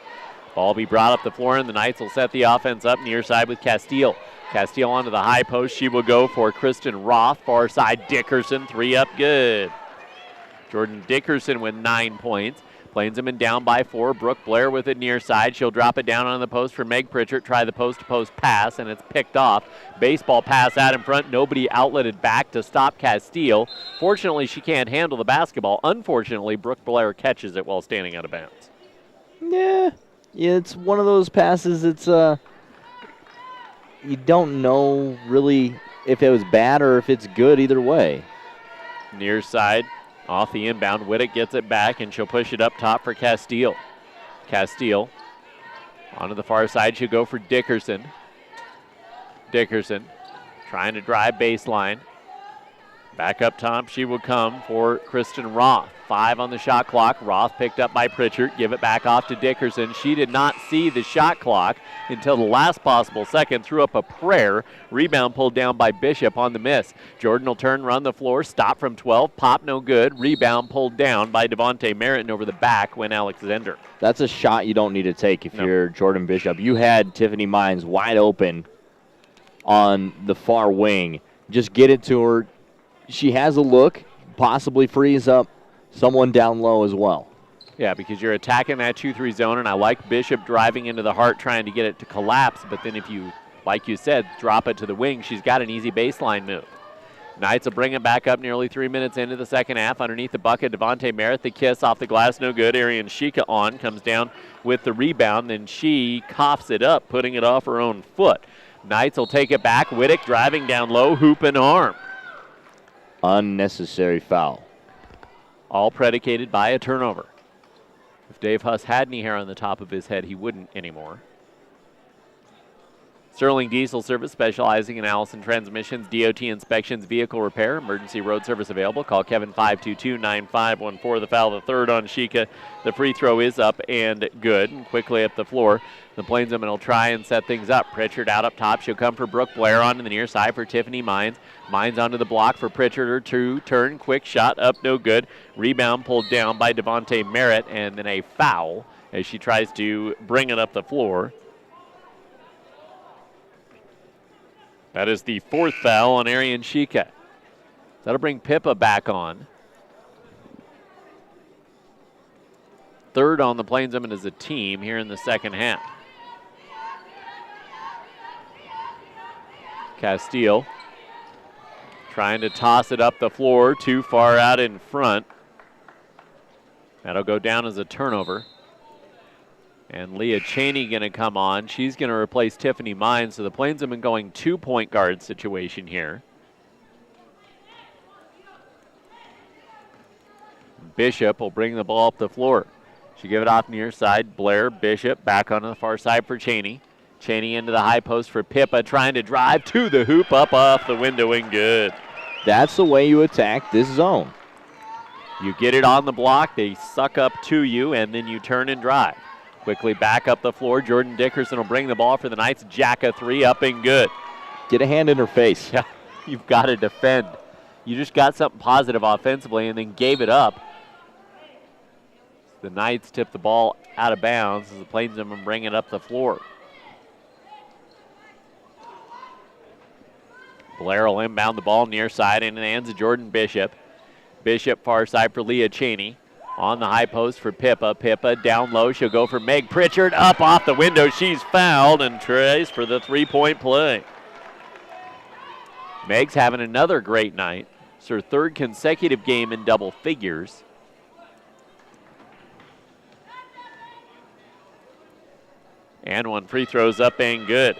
Ball be brought up the floor, and the Knights will set the offense up near side with Castile. Castile onto the high post. She will go for Kristen Roth. Far side, Dickerson. 3 up, good. Jordan Dickerson with 9 points. Plainswomen down by 4. Brooke Blair with it near side. She'll drop it down on the post for Meg Pritchard. Try the post-to-post pass, and it's picked off. Baseball pass out in front. Nobody outletted back to stop Castile. Fortunately, she can't handle the basketball. Unfortunately, Brooke Blair catches it while standing out of bounds. Yeah, it's one of those passes. It's you don't know really if it was bad or if it's good either way. Near side. Off the inbound, Whittick gets it back, and she'll push it up top for Castile. Castile onto the far side. She'll go for Dickerson. Dickerson trying to drive baseline. Back up top, she will come for Kristen Roth. 5 on the shot clock. Roth picked up by Pritchard. Give it back off to Dickerson. She did not see the shot clock until the last possible second. Threw up a prayer. Rebound pulled down by Bishop on the miss. Jordan will turn, run the floor. Stop from 12. Pop no good. Rebound pulled down by Devontae Merritt, and over the back went Alex Zender. That's a shot you don't need to take if you're Jordan Bishop. You had Tiffany Mines wide open on the far wing. Just get it to her. She has a look, possibly frees up someone down low as well. Yeah, because you're attacking that 2-3 zone, and I like Bishop driving into the heart, trying to get it to collapse, but then if you, like you said, drop it to the wing, she's got an easy baseline move. Knights will bring it back up nearly 3 minutes into the second half. Underneath the bucket, Devontae Merritt, the kiss off the glass, no good. Arian Shika on, comes down with the rebound, then she coughs it up, putting it off her own foot. Knights will take it back. Whittick driving down low, hoop and arm. Unnecessary foul. All predicated by a turnover. If Dave Huss had any hair on the top of his head, he wouldn't anymore. Sterling Diesel Service, specializing in Allison transmissions, DOT inspections, vehicle repair, emergency road service available. Call Kevin 522-9514. The foul, the third on Shika. The free throw is up and good. And quickly up the floor, the Plainswomen will try and set things up. Pritchard out up top. She'll come for Brooke Blair on to the near side for Tiffany Mines. Mines onto the block for Pritchard. Her two turn, quick shot up, no good. Rebound pulled down by Devontae Merritt, and then a foul as she tries to bring it up the floor. That is the fourth foul on Arian Shika. That'll bring Pippa back on. Third on the Plainswomen as a team here in the second half. Castile trying to toss it up the floor, too far out in front. That'll go down as a turnover. And Leah Cheney going to come on. She's going to replace Tiffany Mines. So the Plainswomen going 2-point guard situation here. Bishop will bring the ball up the floor. She give it off near side. Blair, Bishop, back onto the far side for Cheney. Cheney into the high post for Pippa, trying to drive to the hoop, up off the window and good. That's the way you attack this zone. You get it on the block, they suck up to you, and then you turn and drive. Quickly back up the floor. Jordan Dickerson will bring the ball for the Knights. Jack a three, up and good. Get a hand in her face. Yeah, you've got to defend. You just got something positive offensively and then gave it up. The Knights tip the ball out of bounds as the Plainswomen bring it up the floor. Blair will inbound the ball near side into the hands of Jordan Bishop. Bishop far side for Leah Cheney. On the high post for Pippa. Pippa down low. She'll go for Meg Pritchard. Up off the window. She's fouled and tries for the three-point play. Meg's having another great night. It's her third consecutive game in double figures. And one free throw's up and good.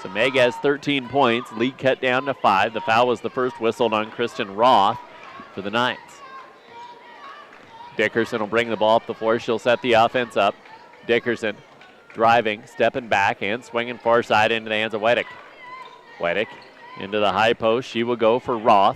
So Meg has 13 points. Lead cut down to 5. The foul was the first whistled on Kristen Roth for the Knights. Dickerson will bring the ball up the floor. She'll set the offense up. Dickerson driving, stepping back, and swinging far side into the hands of Whittick. Whittick into the high post. She will go for Roth.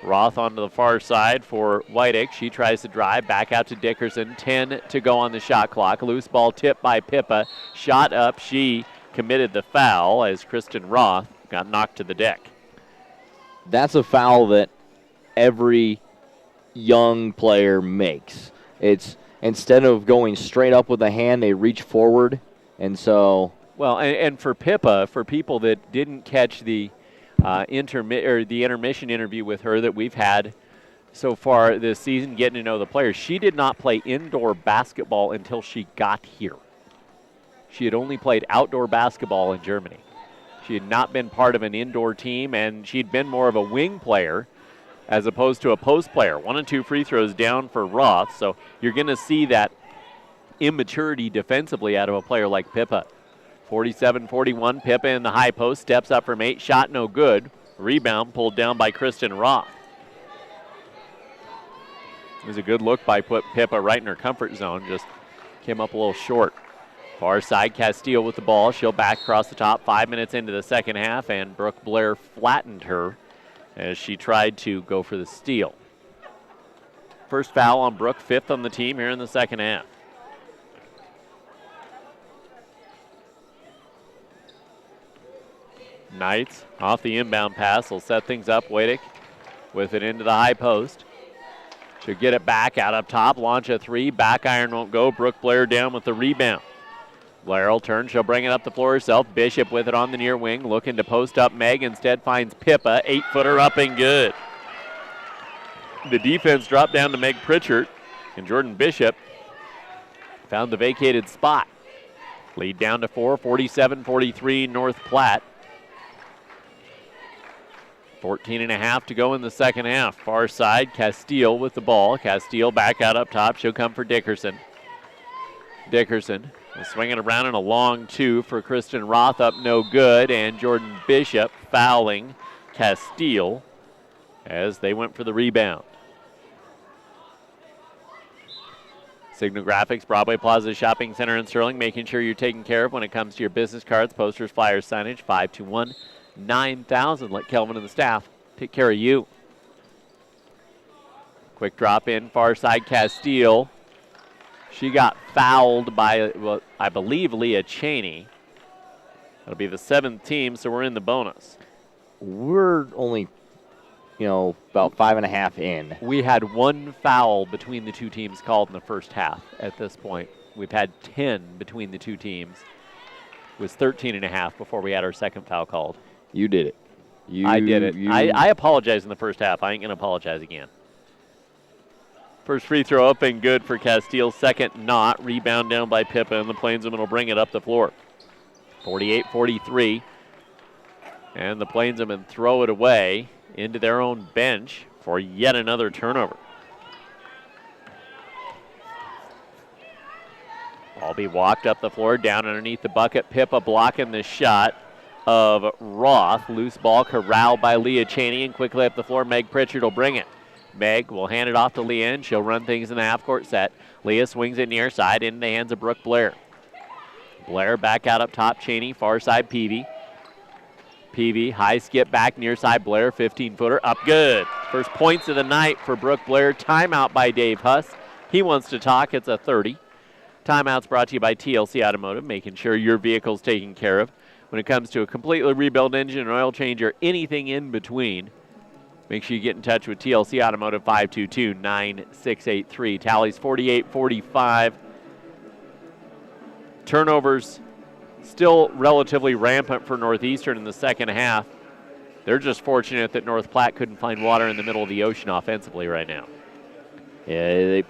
Roth onto the far side for Whittick. She tries to drive back out to Dickerson. 10 to go on the shot clock. Loose ball tipped by Pippa. Shot up. She committed the foul as Kristen Roth got knocked to the deck. That's a foul that every young player makes. It's instead of going straight up with the hand, they reach forward, and so. Well, and for Pippa, for people that didn't catch the intermission interview with her that we've had so far this season, getting to know the players, she did not play indoor basketball until she got here. She had only played outdoor basketball in Germany. She had not been part of an indoor team, and she'd been more of a wing player as opposed to a post player. 1 and 2 free throws down for Roth, so you're going to see that immaturity defensively out of a player like Pippa. 47-41, Pippa in the high post, steps up from 8, shot no good. Rebound pulled down by Kristen Roth. It was a good look by Pippa right in her comfort zone, just came up a little short. Far side, Castile with the ball. She'll back across the top 5 minutes into the second half, and Brooke Blair flattened her as she tried to go for the steal. First foul on Brooke, 5th on the team here in the second half. Knights off the inbound pass will set things up. Wadick with it into the high post. She'll get it back out up top, launch a 3, back iron won't go. Brooke Blair down with the rebound. Blair will turn, she'll bring it up the floor herself. Bishop with it on the near wing, looking to post up Meg, instead finds Pippa, 8-footer up and good. The defense dropped down to Meg Pritchard, and Jordan Bishop found the vacated spot. Lead down to 4, 47-43 North Platte. 14.5 to go in the second half. Far side, Castile with the ball. Castile back out up top. She'll come for Dickerson. Dickerson will swing it around in a long 2 for Kristen Roth, up no good. And Jordan Bishop fouling Castile as they went for the rebound. Signal Graphics, Broadway Plaza Shopping Center in Sterling, making sure you're taken care of when it comes to your business cards, posters, flyers, signage. 521-9000. Let Kelvin and the staff take care of you. Quick drop in, far side, Castile. She got fouled by, well, I believe, Leah Cheney. That'll be the 7th team, so we're in the bonus. We're only, about 5.5 in. We had 1 foul between the two teams called in the first half at this point. We've had 10 between the two teams. It was 13.5 before we had our second foul called. You did it. I did it. I apologized in the first half. I ain't going to apologize again. First free throw up and good for Castile. Second not. Rebound down by Pippa, and the Plainswomen will bring it up the floor. 48-43. And the Plainswomen throw it away into their own bench for yet another turnover. Ball be walked up the floor, down underneath the bucket. Pippa blocking the shot of Roth. Loose ball corralled by Leah Cheney, and quickly up the floor, Meg Pritchard will bring it. Meg will hand it off to Leanne. She'll run things in the half-court set. Leah swings it near side into the hands of Brooke Blair. Blair back out up top. Cheney, far side, Peavy. Peavy, high skip back near side. Blair, 15-footer, up good. First points of the night for Brooke Blair. Timeout by Dave Huss. He wants to talk. It's a 30. Timeouts brought to you by TLC Automotive, making sure your vehicle's taken care of. When it comes to a completely rebuilt engine, an oil change, or anything in between, make sure you get in touch with TLC Automotive, 522-9683. Tallies 48-45. Turnovers still relatively rampant for Northeastern in the second half. They're just fortunate that North Platte couldn't find water in the middle of the ocean offensively right now. Yeah,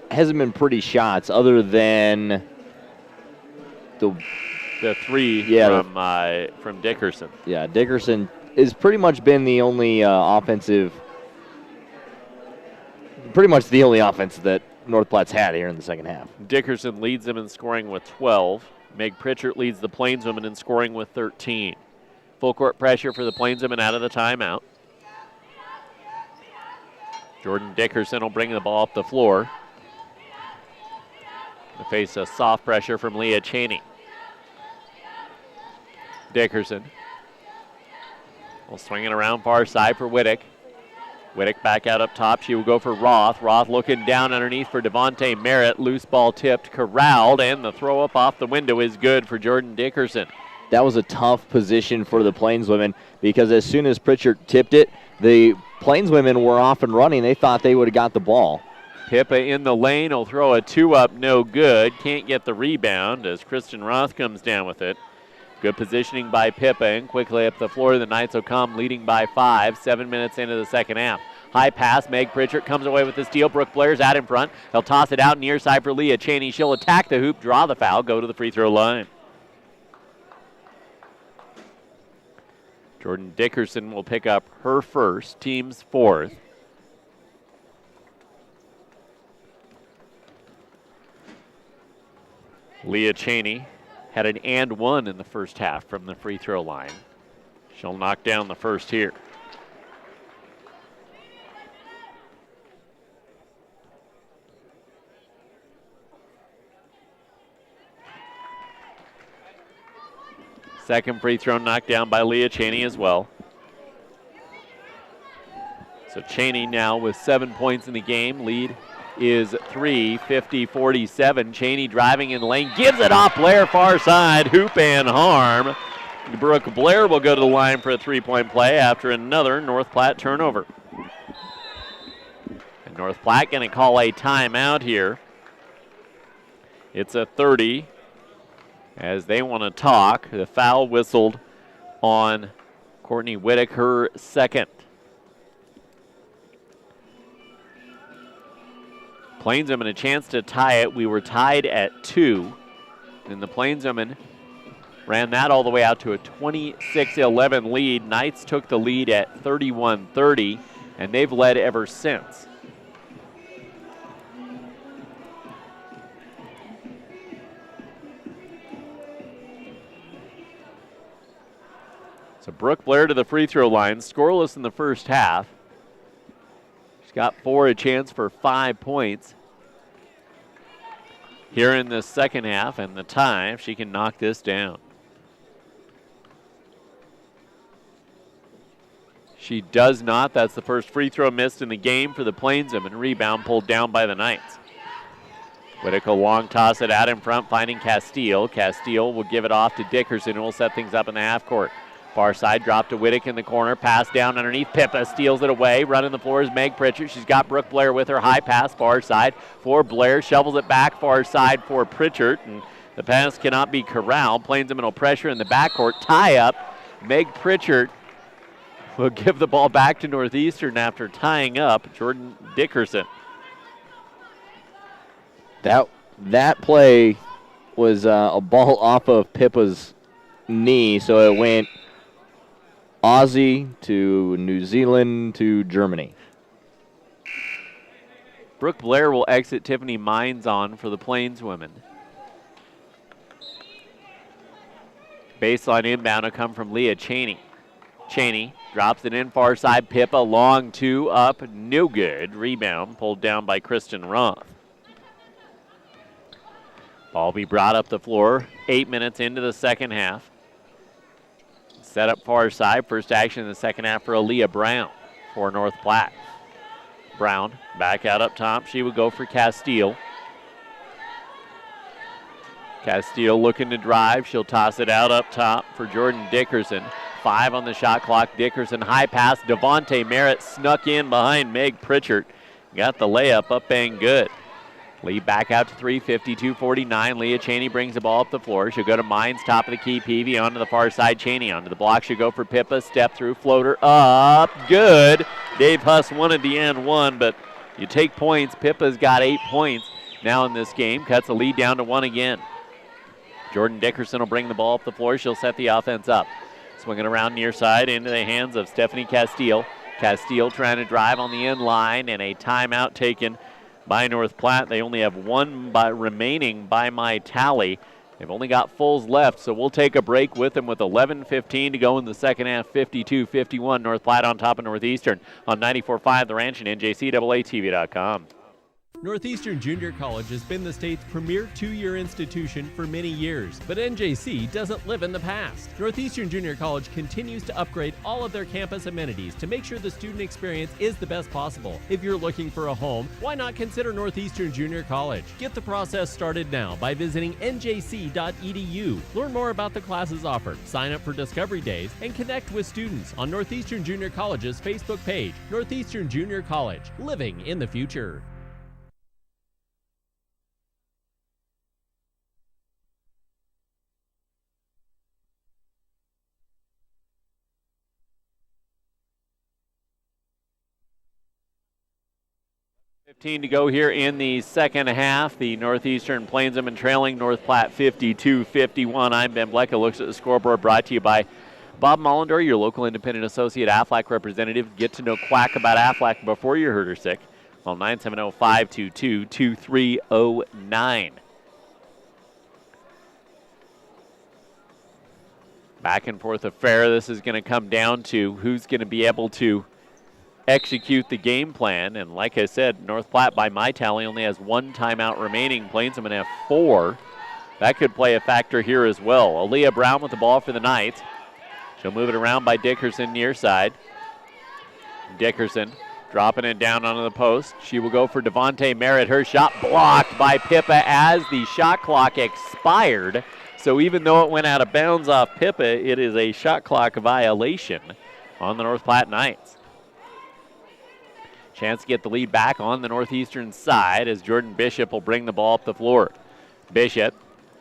hasn't been pretty shots other than the 3 from Dickerson. Yeah, Dickerson has pretty much been the only offense that North Platte's had here in the second half. Dickerson leads them in scoring with 12. Meg Pritchard leads the Plainswomen in scoring with 13. Full court pressure for the Plainswomen out of the timeout. Jordan Dickerson will bring the ball up the floor. They face a soft pressure from Leah Cheney. Dickerson will swing it around far side for Wittick. Wittick back out up top. She will go for Roth. Roth looking down underneath for Devontae Merritt. Loose ball tipped, corralled, and the throw up off the window is good for Jordan Dickerson. that was a tough position for the Plainswomen because as soon as Pritchard tipped it, the Plainswomen were off and running. They thought they would have got the ball. Pippa in the lane will throw a 2-up, no good. Can't get the rebound as Kristen Roth comes down with it. Good positioning by Pippa and quickly up the floor. The Knights will come leading by 5, 7 minutes into the second half. High pass, Meg Pritchard comes away with the steal. Brooke Blair's out in front. They'll toss it out near side for Leah Cheney. She'll attack the hoop, draw the foul, go to the free throw line. Jordan Dickerson will pick up her first, team's fourth. Leah Cheney had an and one in the first half from the free throw line. She'll knock down the first here. Second free throw knocked down by Leah Cheney as well. So Cheney now with 7 points in the game. Lead is 3, 50-47. Cheney driving in the lane, gives it off Blair far side, hoop and harm. Brooke Blair will go to the line for a three-point play after another North Platte turnover. And North Platte going to call a timeout here. It's a 30 as they want to talk. The foul whistled on Courtney Whittick, her second. Plainswomen a chance to tie it. We were tied at 2, and the Plainswomen ran that all the way out to a 26-11 lead. Knights took the lead at 31-30, and they've led ever since. So Brooke Blair to the free throw line, scoreless in the first half. She's got 4, a chance for 5 points here in the second half, and the tie, if she can knock this down. She does not. That's the first free throw missed in the game for the Plainswomen. Rebound pulled down by the Knights. Whitaker long toss it out in front, finding Castile. Castile will give it off to Dickerson, who will set things up in the half court. Far side, drop to Whittick in the corner, pass down underneath. Pippa steals it away. Running the floor is Meg Pritchard. She's got Brooke Blair with her. High pass, far side for Blair. Shovels it back, far side for Pritchard. And the pass cannot be corralled. Plainswomen will pressure in the backcourt. Tie up. Meg Pritchard will give the ball back to Northeastern after tying up Jordan Dickerson. That play was a ball off of Pippa's knee, so it went Aussie to New Zealand to Germany. Brooke Blair will exit Tiffany Mines on for the Plainswomen. Baseline inbound will come from Leah Cheney. Cheney drops it in far side. Pippa long 2 up, no good. Rebound pulled down by Kristen Roth. Ball be brought up the floor 8 minutes into the second half. Set up far side. First action in the second half for Aaliyah Brown for North Platte. Brown back out up top. She would go for Castile. Castile looking to drive. She'll toss it out up top for Jordan Dickerson. 5 on the shot clock. Dickerson high pass. Devontae Merritt snuck in behind Meg Pritchard. Got the layup up and good. Lead back out to 3, 52-49. Leah Cheney brings the ball up the floor. She'll go to Mines, top of the key. Peavy onto the far side. Cheney onto the block. She'll go for Pippa. Step through, floater up. Good. Dave Huss wanted the and one, but you take points. Pippa's got 8 points now in this game. Cuts the lead down to 1 again. Jordan Dickerson will bring the ball up the floor. She'll set the offense up. Swinging around near side into the hands of Stephanie Castile. Castile trying to drive on the end line, and a timeout taken by North Platte. They only have 1 remaining by my tally. They've only got fulls left, so we'll take a break with them with 11:15 to go in the second half. 52-51, North Platte on top of Northeastern on 94.5 The Ranch and NJCAATV.com. Northeastern Junior College has been the state's premier two-year institution for many years, but NJC doesn't live in the past. Northeastern Junior College continues to upgrade all of their campus amenities to make sure the student experience is the best possible. If you're looking for a home, why not consider Northeastern Junior College? Get the process started now by visiting njc.edu. Learn more about the classes offered, sign up for Discovery Days, and connect with students on Northeastern Junior College's Facebook page. Northeastern Junior College, living in the future. To go here in the second half. The Northeastern Plainsmen trailing North Platte 52-51. I'm Ben Bleck. Looks at the scoreboard, brought to you by Bob Mullendor, your local independent associate Aflac representative. Get to know quack about Aflac before you're hurt or sick. Call 970-522-2309. Back and forth affair. This is going to come down to who's going to be able to execute the game plan. And like I said, North Platte, by my tally, only has one timeout remaining. Plainsmen have 4. That could play a factor here as well. Aaliyah Brown with the ball for the Knights. She'll move it around by Dickerson near side. Dickerson dropping it down onto the post. She will go for Devontae Merritt. Her shot blocked by Pippa as the shot clock expired. So even though it went out of bounds off Pippa, it is a shot clock violation on the North Platte Knights. Chance to get the lead back on the Northeastern side as Jordan Bishop will bring the ball up the floor. Bishop,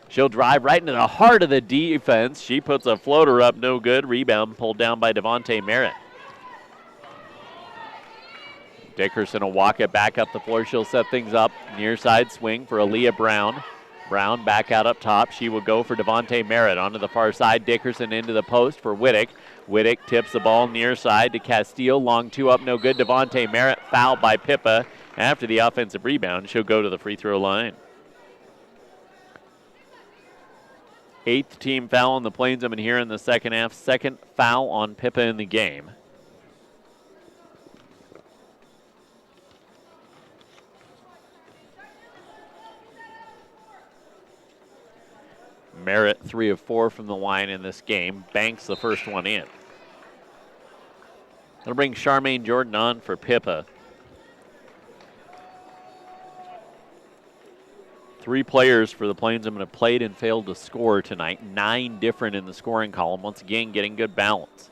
she'll drive right into the heart of the defense. She puts a floater up, no good. Rebound pulled down by Devontae Merritt. Dickerson will walk it back up the floor. She'll set things up. Near side swing for Aaliyah Brown. Brown back out up top. She will go for Devontae Merritt onto the far side. Dickerson into the post for Whittick. Whittick tips the ball near side to Castillo. Long two up, no good. Devontae Merritt fouled by Pippa. After the offensive rebound, she'll go to the free throw line. 8th team foul on the Plainsmen here in the second half. 2nd foul on Pippa in the game. Merritt 3 of 4 from the line in this game. Banks the first one in. That'll bring Charmaine Jordan on for Pippa. 3 players for the Plainsmen have played and failed to score tonight. 9 different in the scoring column. Once again, getting good balance.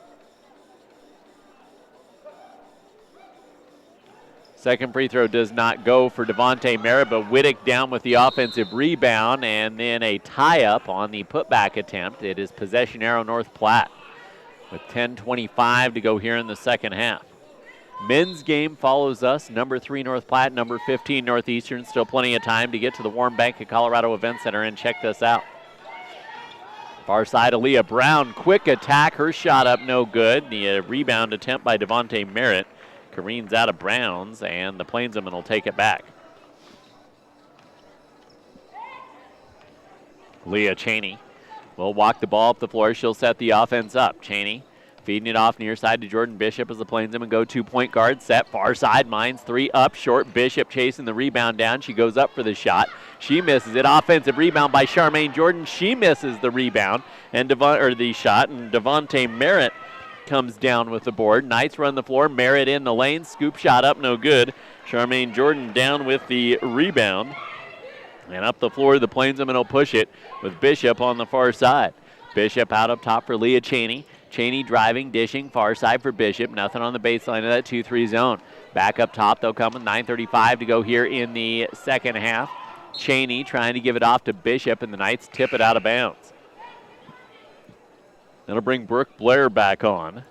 Second free throw does not go for Devontae Merritt, but Whittick down with the offensive rebound and then a tie-up on the putback attempt. It is possession arrow North Platte with 10:25 to go here in the second half. Men's game follows us. Number 3 North Platte, number 15 Northeastern. Still plenty of time to get to the Warm Bank of Colorado Event Center and check this out. Far side, Aaliyah Brown, quick attack. Her shot up, no good. The rebound attempt by Devontae Merritt careens out of bounds, and the Plainsmen will take it back. Leah Cheney will walk the ball up the floor. She'll set the offense up. Cheney feeding it off near side to Jordan Bishop as the Plainsmen go 2-point guard set. Far side, Mines 3 up short. Bishop chasing the rebound down. She goes up for the shot. She misses it. Offensive rebound by Charmaine Jordan. She misses the rebound and the shot, and Devontae Merritt comes down with the board. Knights run the floor. Merritt in the lane. Scoop shot up, no good. Charmaine Jordan down with the rebound. And up the floor, the Plainsmen will push it with Bishop on the far side. Bishop out up top for Leah Cheney. Cheney driving, dishing, far side for Bishop. Nothing on the baseline of that 2-3 zone. Back up top, they'll come with 9:35 to go here in the second half. Cheney trying to give it off to Bishop, and the Knights tip it out of bounds. That'll bring Brooke Blair back on.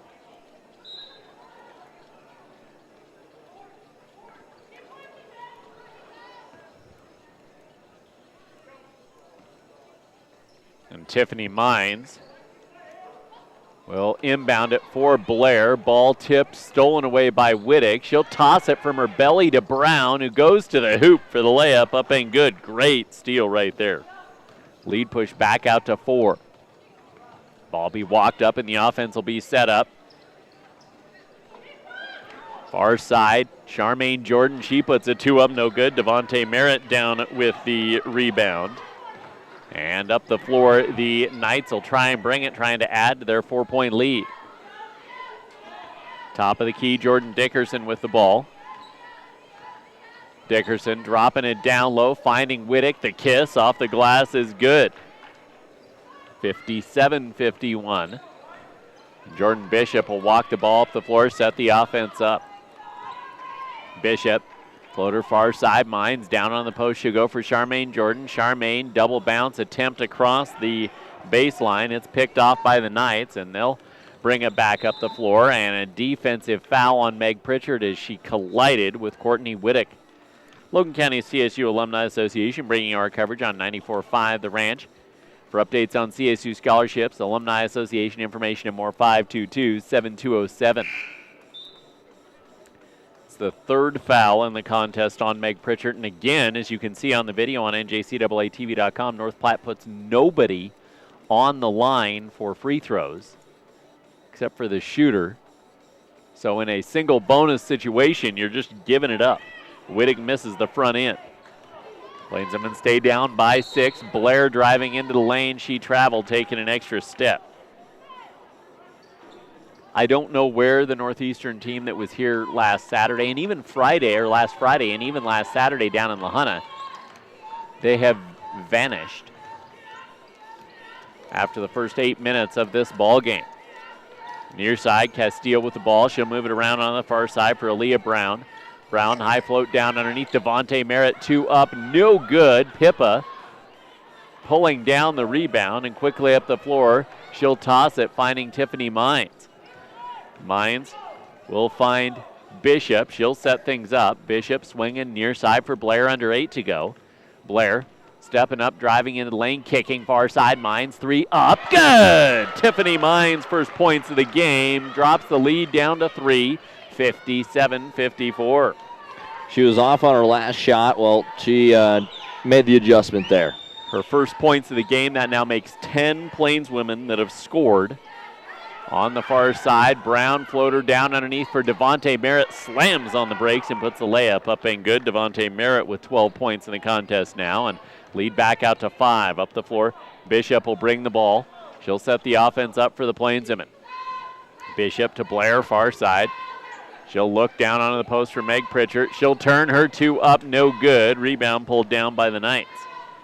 And Tiffany Mines will inbound it for Blair. Ball tipped, stolen away by Whittick. She'll toss it from her belly to Brown, who goes to the hoop for the layup. Up and good. Great steal right there. Lead push back out to 4. Ball be walked up and the offense will be set up. Far side, Charmaine Jordan, she puts a 2 up, no good. Devontae Merritt down with the rebound. And up the floor, the Knights will try and bring it, trying to add to their 4-point lead. Top of the key, Jordan Dickerson with the ball. Dickerson dropping it down low, finding Whittick. The kiss off the glass is good. 57-51. Jordan Bishop will walk the ball up the floor, set the offense up. Bishop, floater far side, Mines down on the post. She'll go for Charmaine Jordan. Charmaine, double bounce attempt across the baseline. It's picked off by the Knights, and they'll bring it back up the floor. And a defensive foul on Meg Pritchard as she collided with Courtney Whittick. Logan County CSU Alumni Association bringing our coverage on 94.5 The Ranch. For updates on CSU scholarships, Alumni Association information, and more, 522-7207. It's the third foul in the contest on Meg Pritchard. And again, as you can see on the video on NJCAATV.com, North Platte puts nobody on the line for free throws except for the shooter. So in a single bonus situation, you're just giving it up. Whittick misses the front end. Plainsmen stay down by 6. Blair driving into the lane. She traveled, taking an extra step. I don't know where the Northeastern team that was here last Saturday and even last Friday and even last Saturday down in La Junta, they have vanished after the first 8 minutes of this ball game. Near side, Castillo with the ball. She'll move it around on the far side for Aaliyah Brown. Brown, high float down underneath. Devontae Merritt, 2 up, no good. Pippa pulling down the rebound and quickly up the floor. She'll toss it, finding Tiffany Mines. Mines will find Bishop. She'll set things up. Bishop swinging near side for Blair, under 8 to go. Blair stepping up, driving into the lane, kicking far side. Mines, 3 up, good! Tiffany Mines, first points of the game, drops the lead down to 3. 57-54. She was off on her last shot. Well, she made the adjustment there. Her first points of the game. That now makes 10 Plainswomen that have scored. On the far side, Brown floater down underneath for Devontae Merritt. Slams on the brakes and puts the layup up and good. Devontae Merritt with 12 points in the contest now, and lead back out to 5. Up the floor, Bishop will bring the ball. She'll set the offense up for the Plainswomen. Bishop to Blair, far side. She'll look down onto the post for Meg Pritchard. She'll turn her 2 up, no good. Rebound pulled down by the Knights.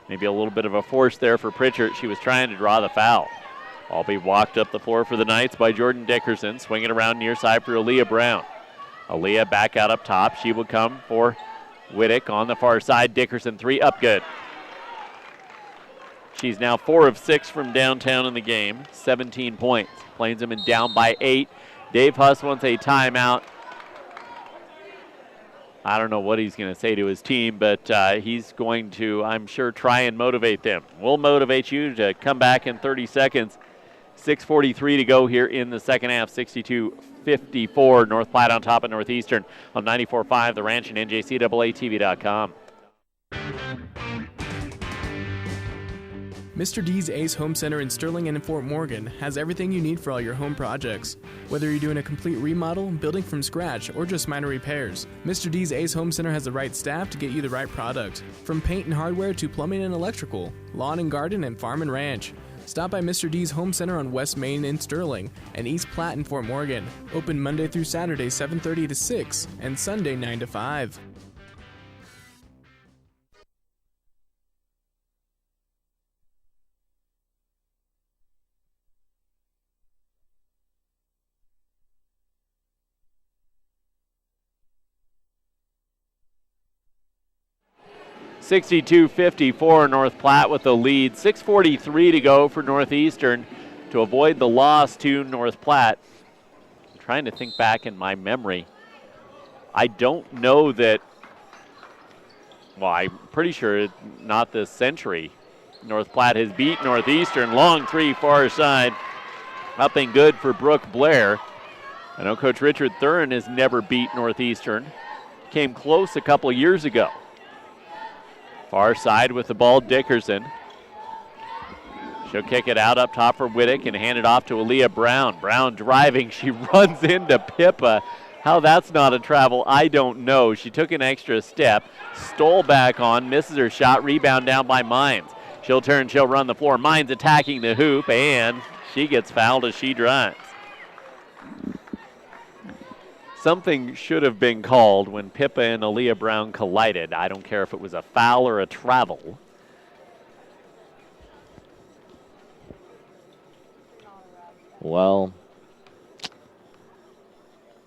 Maybe a little bit of a force there for Pritchard. She was trying to draw the foul. All be walked up the floor for the Knights by Jordan Dickerson. Swinging around near side for Aaliyah Brown. Aaliyah back out up top. She will come for Whittick on the far side. Dickerson, 3 up, good. She's now 4 of 6 from downtown in the game. 17 points. Plainswomen down by 8. Dave Huss wants a timeout. I don't know what he's going to say to his team, but he's going to, I'm sure, try and motivate them. We'll motivate you to come back in 30 seconds. 6:43 to go here in the second half. 62-54. North Platte on top of Northeastern on 94.5 The Ranch and NJCAATV.com. Mr. D's Ace Home Center in Sterling and in Fort Morgan has everything you need for all your home projects. Whether you're doing a complete remodel, building from scratch, or just minor repairs, Mr. D's Ace Home Center has the right staff to get you the right product. From paint and hardware to plumbing and electrical, lawn and garden, and farm and ranch. Stop by Mr. D's Home Center on West Main in Sterling and East Platte in Fort Morgan. Open Monday through Saturday 7:30 to 6 and Sunday 9 to 5. (62-54) North Platte with the lead. 6:43 to go for Northeastern to avoid the loss to North Platte. I'm trying to think back in my memory. I don't know that, well, I'm pretty sure not this century. North Platte has beat Northeastern. Long 3 far side. Up and good for Brooke Blair. I know Coach Richard Thurin has never beat Northeastern. Came close a couple years ago. Far side with the ball, Dickerson. She'll kick it out up top for Whittick and hand it off to Aaliyah Brown. Brown driving, she runs into Pippa. How that's not a travel, I don't know. She took an extra step, stole back on, misses her shot, rebound down by Mines. She'll turn, she'll run the floor. Mines attacking the hoop, and she gets fouled as she drives. Something should have been called when Pippa and Aaliyah Brown collided. I don't care if it was a foul or a travel. Well,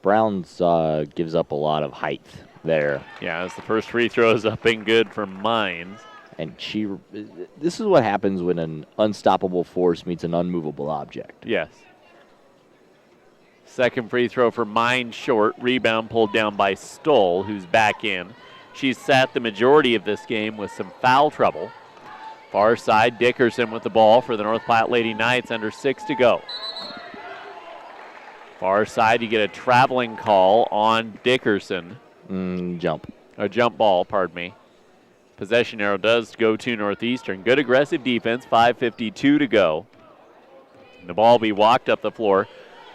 Brown's gives up a lot of height there. Yeah, as the first free throw is up and good for Mines. And this is what happens when an unstoppable force meets an unmovable object. Yes. Second free throw for Mines short. Rebound pulled down by Stoll, who's back in. She's sat the majority of this game with some foul trouble. Far side, Dickerson with the ball for the North Platte Lady Knights, under 6 to go. Far side, you get a traveling call on Dickerson. Jump. A jump ball, pardon me. Possession arrow does go to Northeastern. Good aggressive defense, 5:52 to go. And the ball will be walked up the floor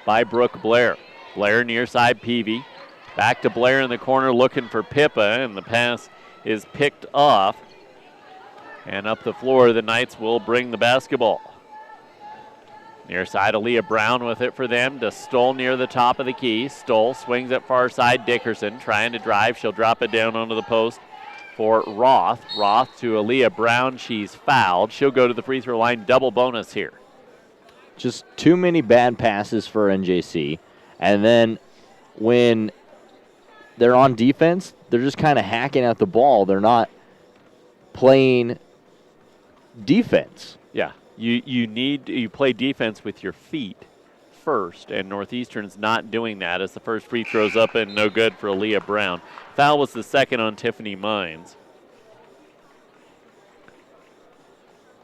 by Brooke Blair. Blair near side, Peavy. Back to Blair in the corner looking for Pippa, and the pass is picked off. And up the floor, the Knights will bring the basketball. Near side, Aaliyah Brown with it for them to Stoll near the top of the key. Stoll swings it far side, Dickerson trying to drive. She'll drop it down onto the post for Roth. Roth to Aaliyah Brown. She's fouled. She'll go to the free throw line. Double bonus here. Just too many bad passes for NJC. And then when they're on defense, they're just kind of hacking at the ball. They're not playing defense. Yeah, you play defense with your feet first, and Northeastern's not doing that as the first free throw's up and no good for Aaliyah Brown. Foul was the second on Tiffany Mines.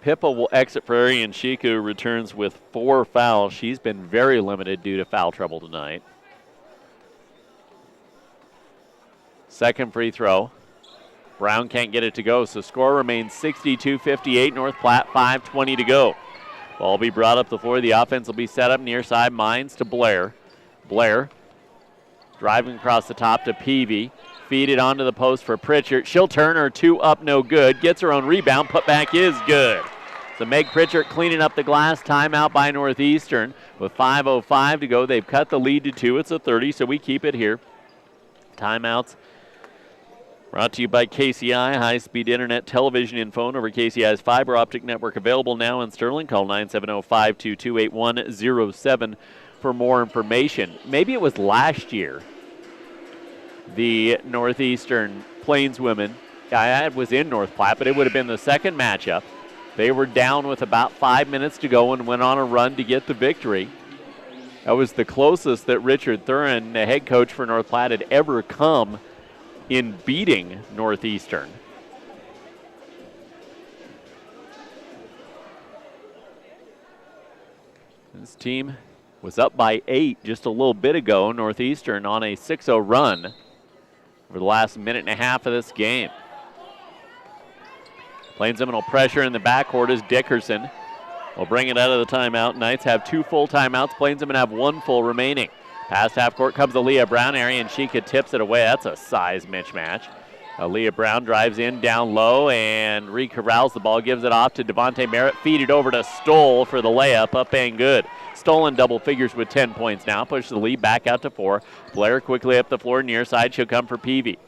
Pippa will exit for Arian Shika, who returns with 4 fouls. She's been very limited due to foul trouble tonight. Second free throw. Brown can't get it to go, so score remains 62-58. North Platte, 5:20 to go. Ball will be brought up the floor. The offense will be set up near side. Mines to Blair. Blair driving across the top to Peavy. Feed it onto the post for Pritchard. She'll turn her 2 up, no good. Gets her own rebound. Put back is good. So Meg Pritchard cleaning up the glass. Timeout by Northeastern with 5:05 to go. They've cut the lead to 2. It's a 30, so we keep it here. Timeouts brought to you by KCI, high-speed internet, television, and phone over KCI's fiber optic network, available now in Sterling. Call 970-522-8107 for more information. Maybe it was last year, the Northeastern Plains women, I was in North Platte, but it would have been the second matchup. They were down with about 5 minutes to go and went on a run to get the victory. That was the closest that Richard Thurin, the head coach for North Platte, had ever come in beating Northeastern. This team was up by 8 just a little bit ago. Northeastern on a 6-0 run for the last minute and a half of this game. Plains Seminole pressure in the backcourt is Dickerson. Will bring it out of the timeout. Knights have 2 full timeouts. Plains Seminole have 1 full remaining. Past half court comes Aaliyah Brown. Arian Shika tips it away. That's a size mismatch. Aaliyah Brown drives in down low and re-corrals the ball. Gives it off to Devontae Merritt. Feed it over to Stoll for the layup. Up and good. Stoll in double figures with 10 points now. Pushes the lead back out to 4. Blair quickly up the floor near side. She'll come for Peavy.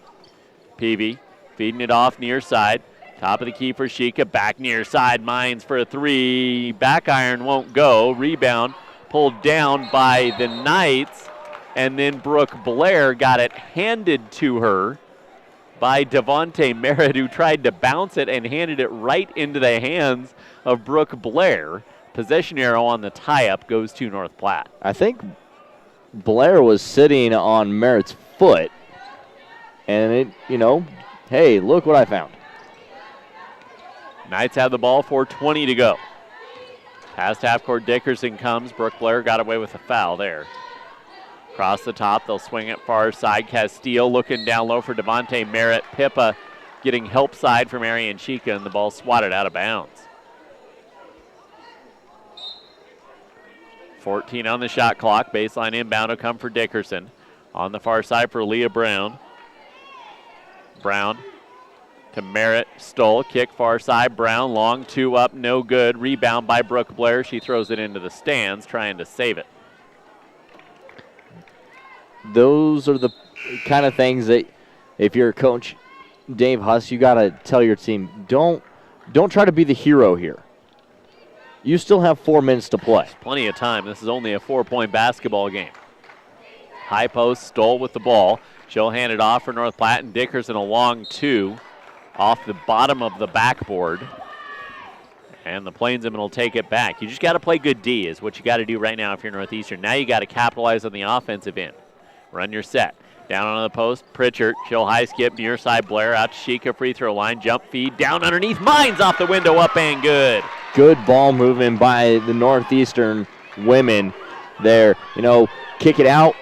Peavy feeding it off near side. Top of the key for Shika. Back near side. Mines for a 3. Back iron won't go. Rebound pulled down by the Knights, and then Brooke Blair got it handed to her by Devontae Merritt, who tried to bounce it and handed it right into the hands of Brooke Blair. Possession arrow on the tie-up goes to North Platte. I think Blair was sitting on Merritt's foot, and it, hey, look what I found. Knights have the ball, 4:20 to go. Past half court, Dickerson comes. Brooke Blair got away with a foul there. Across the top, they'll swing it far side. Castile looking down low for Devontae Merritt. Pippa getting help side from Arian Shika, and the ball swatted out of bounds. 14 on the shot clock. Baseline inbound will come for Dickerson. On the far side for Leah Brown. Brown to Merritt. Stoll. Kick far side. Brown. Long 2 up. No good. Rebound by Brooke Blair. She throws it into the stands trying to save it. Those are the kind of things that if you're Coach Dave Huss, you got to tell your team, don't try to be the hero here. You still have 4 minutes to play. Plenty of time. This is only a 4-point basketball game. High post, Stoll with the ball. She'll hand it off for North Platte, and Dickerson a long 2 off the bottom of the backboard. And the Plainsmen will take it back. You just got to play good D is what you got to do right now if you're Northeastern. Now you got to capitalize on the offensive end. Run your set. Down on the post, Pritchard. She'll high skip near side Blair out to Sheikha free throw line. Jump feed down underneath. Mines off the window, up and good. Good ball movement by the Northeastern women there. Kick it out,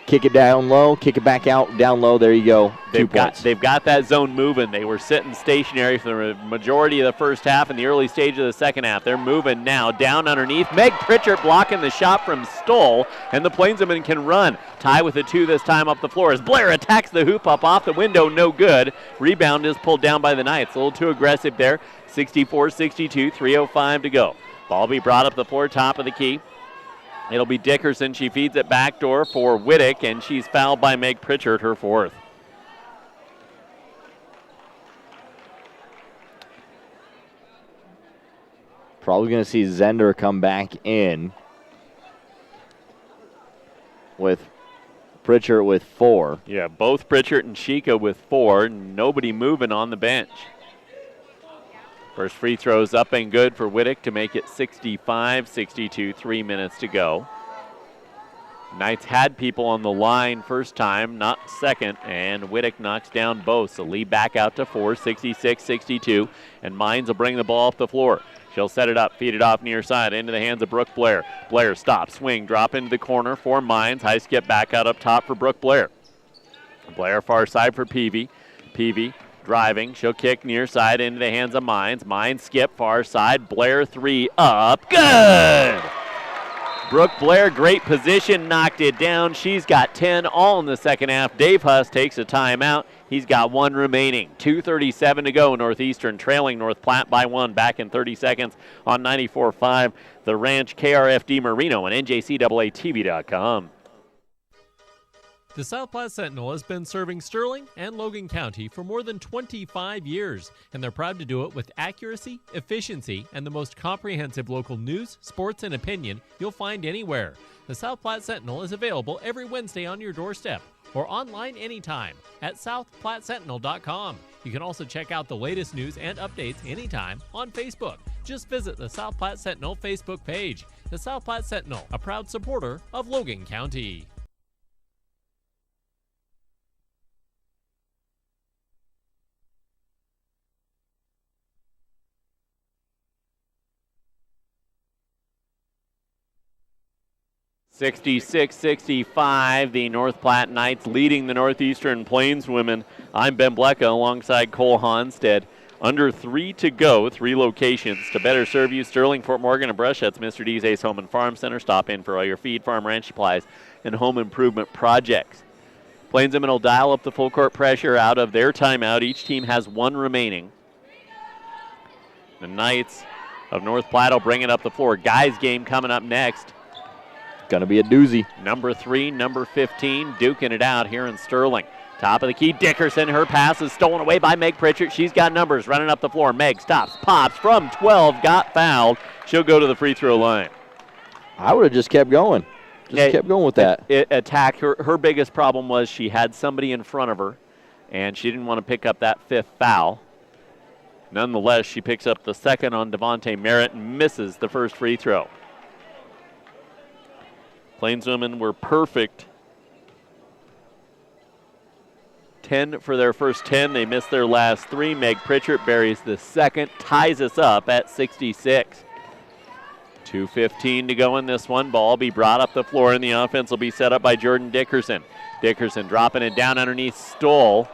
kick it down low, kick it back out, down low. There you go. 2 points. They've got that zone moving. They were sitting stationary for the majority of the first half and the early stage of the second half. They're moving now down underneath. Meg Pritchard blocking the shot from Stoll, and the Plainsmen can run. Tie with a 2 this time up the floor as Blair attacks the hoop up off the window. No good. Rebound is pulled down by the Knights. A little too aggressive there. 64-62, 3:05 to go. Ball be brought up the floor, top of the key. It'll be Dickerson. She feeds it backdoor for Whittick, and she's fouled by Meg Pritchard, her 4th. Probably going to see Zender come back in with Pritchard with 4. Yeah, both Pritchard and Sheikha with 4. Nobody moving on the bench. First free throw's up and good for Whittick to make it 65-62, 3 minutes to go. Knights had people on the line first time, not second, and Whittick knocks down both. So lead back out to 4, 66-62, and Mines will bring the ball off the floor. She'll set it up, feed it off near side into the hands of Brooke Blair. Blair stops, swing, drop into the corner for Mines. High skip back out up top for Brooke Blair. Blair far side for Peavy. Peavy driving, she'll kick near side into the hands of Mines. Mines skip far side, Blair 3 up, good! Brooke Blair, great position, knocked it down. She's got 10 all in the second half. Dave Huss takes a timeout. He's got 1 remaining. 2:37 to go. Northeastern trailing North Platte by 1. Back in 30 seconds on 94.5. The Ranch, KRFD Marino, and NJCAA-TV.com. The South Platte Sentinel has been serving Sterling and Logan County for more than 25 years, and they're proud to do it with accuracy, efficiency, and the most comprehensive local news, sports, and opinion you'll find anywhere. The South Platte Sentinel is available every Wednesday on your doorstep or online anytime at southplattesentinel.com. You can also check out the latest news and updates anytime on Facebook. Just visit the South Platte Sentinel Facebook page. The South Platte Sentinel, a proud supporter of Logan County. (66-65), the North Platte Knights leading the Northeastern Plains women. I'm Ben Blecka alongside Cole Honstead. Under 3 to go, 3 locations to better serve you. Sterling, Fort Morgan, and Brush. That's Mr. D's Ace Home and Farm Center. Stop in for all your feed, farm, ranch supplies, and home improvement projects. Plainsmen will dial up the full court pressure out of their timeout. Each team has 1 remaining. The Knights of North Platte will bring it up the floor. Guys game coming up next. Going to be a doozy. Number 3, number 15, duking it out here in Sterling. Top of the key, Dickerson. Her pass is stolen away by Meg Pritchard. She's got numbers running up the floor. Meg stops, pops from 12, got fouled. She'll go to the free throw line. I would have just kept going. Kept going with that. Attack. Her biggest problem was she had somebody in front of her, and she didn't want to pick up that 5th foul. Nonetheless, she picks up the 2nd on Devontae Merritt and misses the first free throw. Plainswomen were perfect. 10 for their first 10. They missed their last 3. Meg Pritchard buries the 2nd, ties us up at 66. 2:15 to go in this one. Ball be brought up the floor, and the offense will be set up by Jordan Dickerson. Dickerson dropping it down underneath Stoll,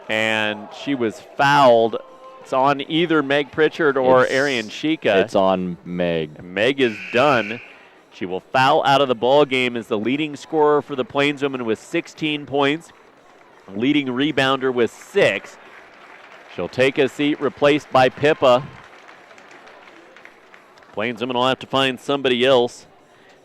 and she was fouled. It's on either Meg Pritchard or Arian Sheikha. It's on Meg. Meg is done. She will foul out of the ball game as the leading scorer for the Plainswomen with 16 points, leading rebounder with 6. She'll take a seat, replaced by Pippa. Plainswomen will have to find somebody else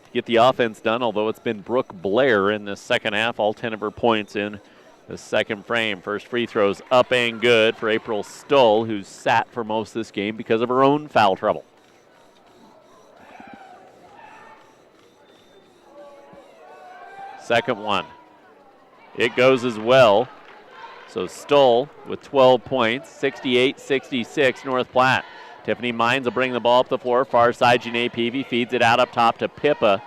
to get the offense done, although it's been Brooke Blair in the second half, all 10 of her points in the second frame. First free throw's up and good for April Stoll, who's sat for most of this game because of her own foul trouble. Second one. It goes as well. So Stoll with 12 points, 68-66 North Platte. Tiffany Mines will bring the ball up the floor. Far side, Janae Peavy feeds it out up top to Pippa,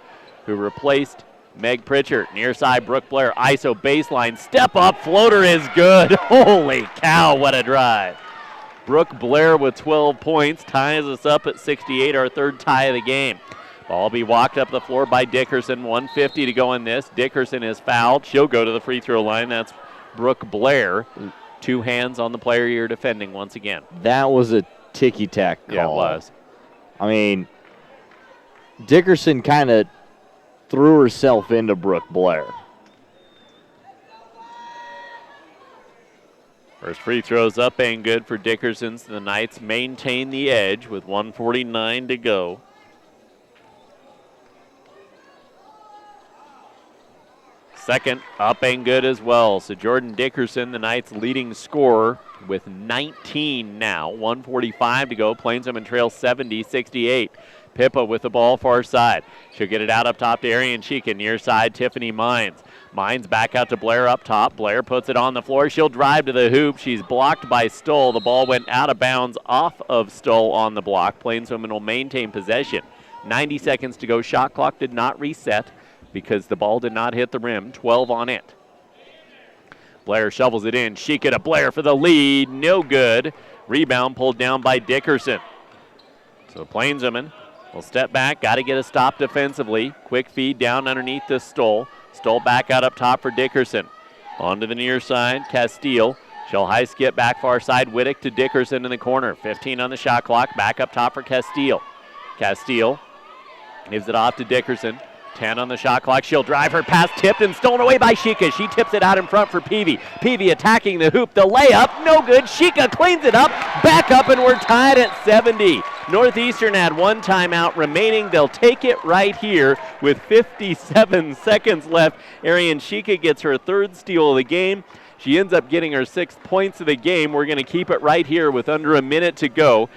who replaced Meg Pritchard. Near side, Brooke Blair. ISO baseline. Step up floater is good. Holy cow, what a drive. Brooke Blair with 12 points ties us up at 68, our third tie of the game. Ball will be walked up the floor by Dickerson. 1:50 to go in this. Dickerson is fouled. She'll go to the free throw line. That's Brooke Blair. 2 hands on the player you're defending once again. That was a ticky-tack call. Yeah, it was. I mean, Dickerson kind of threw herself into Brooke Blair. First free throw's up and good for Dickerson. So the Knights maintain the edge with 1:49 to go. Second, up and good as well. So Jordan Dickerson, the Knights' leading scorer, with 19 now. 1:45 to go. Plainswomen trail 70-68. Pippa with the ball far side. She'll get it out up top to Arian Sheikha. Near side, Tiffany Mines. Mines back out to Blair up top. Blair puts it on the floor. She'll drive to the hoop. She's blocked by Stoll. The ball went out of bounds off of Stoll on the block. Plainswomen will maintain possession. 90 seconds to go. Shot clock did not reset because the ball did not hit the rim. 12 on it. Blair shovels it in. Sheikha to Blair for the lead. No good. Rebound pulled down by Dickerson. So Plainswomen will step back. Got to get a stop defensively. Quick feed down underneath the Stoll. Stoll back out up top for Dickerson. On to the near side. Castile. She'll high skip back far side. Whittick to Dickerson in the corner. 15 on the shot clock. Back up top for Castile. Castile gives it off to Dickerson. 10 on the shot clock. She'll drive her pass, tipped and stolen away by Sheikha. She tips it out in front for Peavy. Peavy attacking the hoop. The layup, no good. Sheikha cleans it up. Back up, and we're tied at 70. Northeastern had 1 timeout remaining. They'll take it right here with 57 seconds left. Arian Sheikha gets her 3rd steal of the game. She ends up getting her 6th points of the game. We're going to keep it right here with under a minute to go.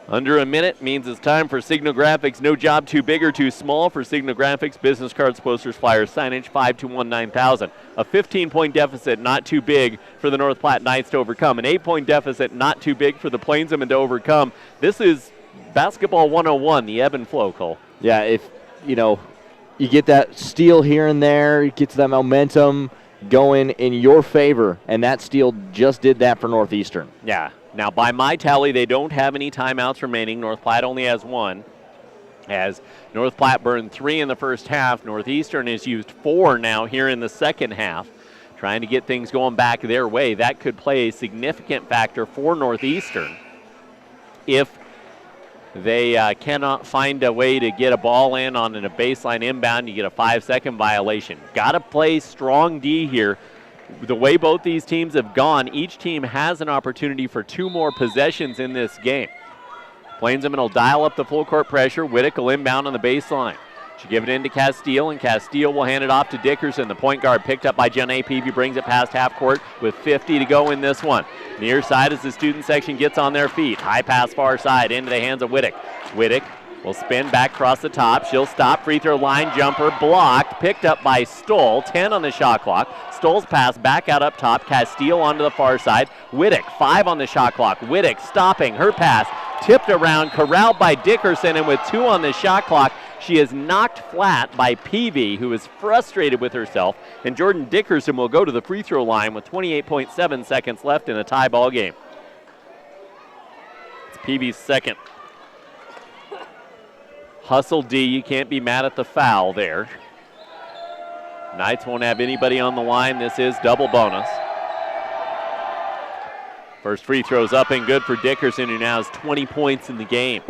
Under a minute means it's time for Signal Graphics. No job too big or too small for Signal Graphics. Business cards, posters, flyers, signage, 521-9000. A 15-point deficit, not too big for the North Platte Knights to overcome. An 8-point deficit, not too big for the Plainswomen to overcome. This is basketball 101, the ebb and flow, Cole. Yeah, if, you get that steal here and there, it gets that momentum going in your favor, and that steal just did that for Northeastern. Yeah. Now, by my tally, they don't have any timeouts remaining. North Platte only has 1. As North Platte burned 3 in the first half, Northeastern has used 4 now here in the second half, trying to get things going back their way. That could play a significant factor for Northeastern if they cannot find a way to get a ball in on a baseline inbound. You get a 5-second violation. Got to play strong D here. The way both these teams have gone, each team has an opportunity for 2 more possessions in this game. Plainswomen will dial up the full court pressure. Whittick will inbound on the baseline. She'll give it in to Castile, and Castile will hand it off to Dickerson. The point guard picked up by Janae Peavy, brings it past half court with 50 to go in this one. Near side as the student section gets on their feet. High pass far side into the hands of Whittick. Whittick will spin back across the top. She'll stop. Free throw line jumper blocked. Picked up by Stoll. 10 on the shot clock. Stoll's pass back out up top. Castile onto the far side. Whittick, 5 on the shot clock. Whittick stopping her pass. Tipped around, corralled by Dickerson, and with 2 on the shot clock, she is knocked flat by Peavy, who is frustrated with herself. And Jordan Dickerson will go to the free throw line with 28.7 seconds left in a tie ball game. It's Peavy's second. Hustle D, you can't be mad at the foul there. Knights won't have anybody on the line. This is double bonus. First free throw's up and good for Dickerson, who now has 20 points in the game.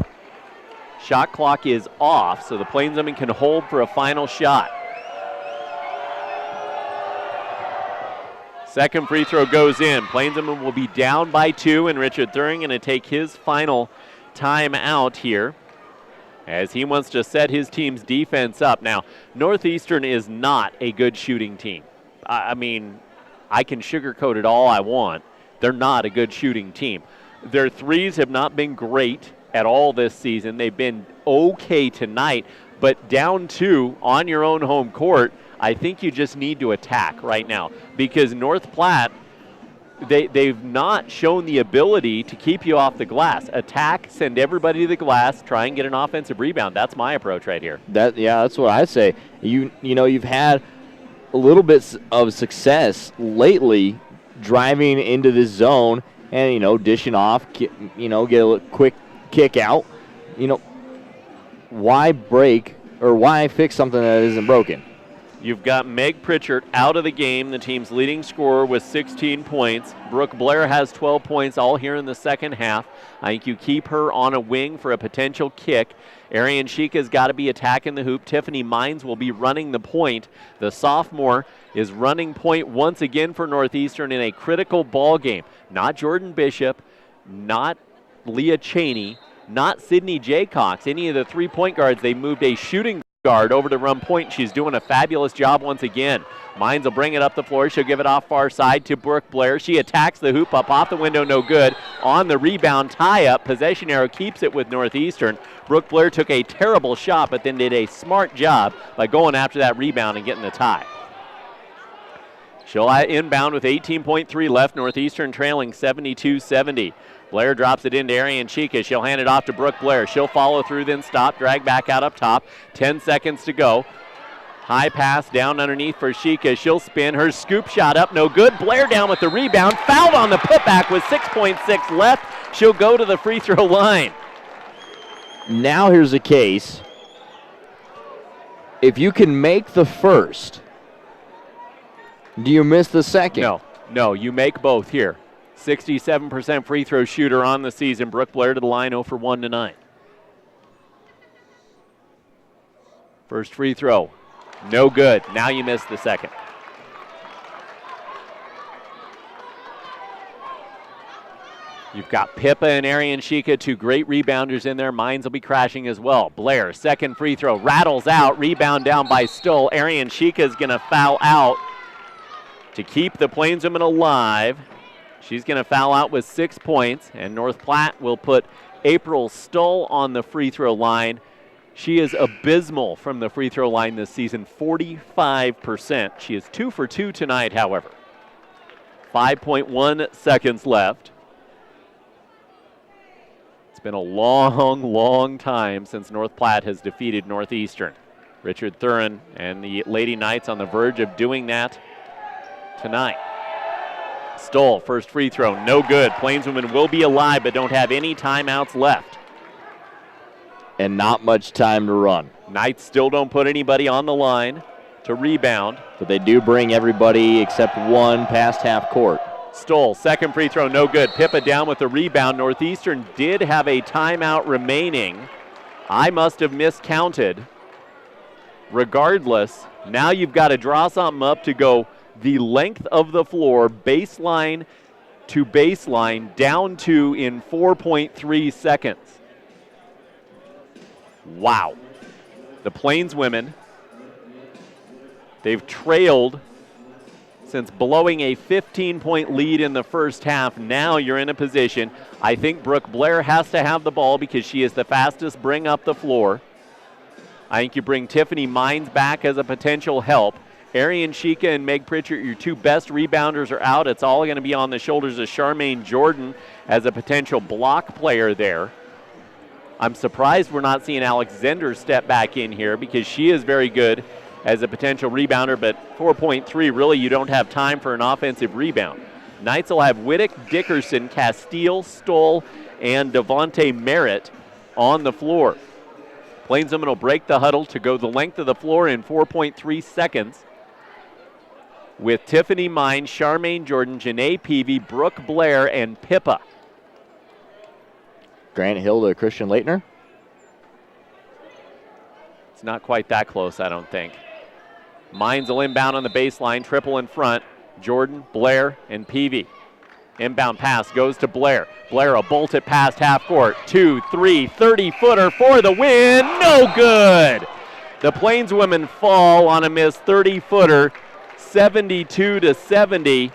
Shot clock is off, so the Plainswomen can hold for a final shot. Second free throw goes in. Plainswomen will be down by 2, and Richard Thuring going to take his final timeout here as he wants to set his team's defense up. Now, Northeastern is not a good shooting team. I mean, I can sugarcoat it all I want. They're not a good shooting team. Their threes have not been great at all this season. They've been okay tonight, but down 2 on your own home court, I think you just need to attack right now because North Platte, they've not shown the ability to keep you off the glass. Attack, send everybody to the glass, try and get an offensive rebound. That's my approach right here. That's what I say. You know, you've had a little bit of success lately driving into this zone and, you know, dishing off, you know, get a quick kick out. You know, why break or why fix something that isn't broken? You've got Meg Pritchard out of the game, the team's leading scorer with 16 points. Brooke Blair has 12 points all here in the second half. I think you keep her on a wing for a potential kick. Arian Shika's got to be attacking the hoop. Tiffany Mines will be running the point. The sophomore is running point once again for Northeastern in a critical ball game. Not Jordan Bishop, not Leah Cheney, not Sydney Jaycox. Any of the three-point guards, they moved a shooting guard over to run point. She's doing a fabulous job once again. Mines will bring it up the floor. She'll give it off far side to Brooke Blair. She attacks the hoop up off the window, no good. On the rebound, tie up. Possession arrow keeps it with Northeastern. Brooke Blair took a terrible shot, but then did a smart job by going after that rebound and getting the tie. She'll inbound with 18.3 left. Northeastern trailing 72-70. Blair drops it into Arian Chica. She'll hand it off to Brooke Blair. She'll follow through, then stop, drag back out up top. 10 seconds to go. High pass down underneath for Chica. She'll spin. Her scoop shot up, no good. Blair down with the rebound. Fouled on the putback with 6.6 left. She'll go to the free throw line. Now here's a case. If you can make the first, do you miss the second? No, you make both here. 67% free throw shooter on the season. Brooke Blair to the line, 0 for 1 tonight. First free throw, no good. Now you miss the second. You've got Pippa and Arian Shika, 2 great rebounders in there. Mines will be crashing as well. Blair, second free throw, rattles out. Rebound down by Stoll. Arian Shika is going to foul out to keep the Plainswomen alive. She's going to foul out with 6 points, and North Platte will put April Stoll on the free throw line. She is abysmal from the free throw line this season, 45%. She is 2 for 2 tonight, however. 5.1 seconds left. It's been a long time since North Platte has defeated Northeastern. Richard Thurin and the Lady Knights on the verge of doing that tonight. Stoll, first free throw, no good. Plainswomen will be alive but don't have any timeouts left. And not much time to run. Knights still don't put anybody on the line to rebound. But they do bring everybody except one past half court. Stoll, second free throw, no good. Pippa down with the rebound. Northeastern did have a timeout remaining. I must have miscounted. Regardless, now you've got to draw something up to go the length of the floor, baseline to baseline, down to in 4.3 seconds. Wow. The Plainswomen, they've trailed since blowing a 15-point lead in the first half. Now you're in a position. I think Brooke Blair has to have the ball because she is the fastest bring up the floor. I think you bring Tiffany Mines back as a potential help. Arian Shika and Meg Pritchard, your 2 best rebounders, are out. It's all going to be on the shoulders of Charmaine Jordan as a potential block player there. I'm surprised we're not seeing Alex Zender step back in here because she is very good as a potential rebounder, but 4.3, really you don't have time for an offensive rebound. Knights will have Whittick, Dickerson, Castile, Stoll, and Devontae Merritt on the floor. Plainswomen will break the huddle to go the length of the floor in 4.3 seconds. With Tiffany Mines, Charmaine Jordan, Janae Peavy, Brooke Blair, and Pippa. Grant Hill to Christian Leitner. It's not quite that close, I don't think. Mines will inbound on the baseline, triple in front. Jordan, Blair, and Peavy. Inbound pass goes to Blair. Blair will bolt it past half court. 2, 3, 30-footer for the win. No good. The Plainswomen fall on a missed 30-footer, 72-70,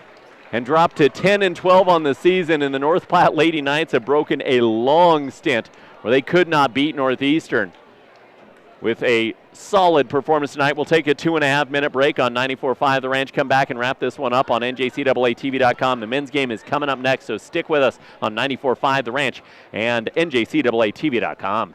and drop to 10-12 on the season. And the North Platte Lady Knights have broken a long stint where they could not beat Northeastern. With a solid performance tonight, we'll take a 2.5-minute break on 94.5 The Ranch. Come back and wrap this one up on NJCAATV.com. The men's game is coming up next, so stick with us on 94.5 The Ranch and NJCAATV.com.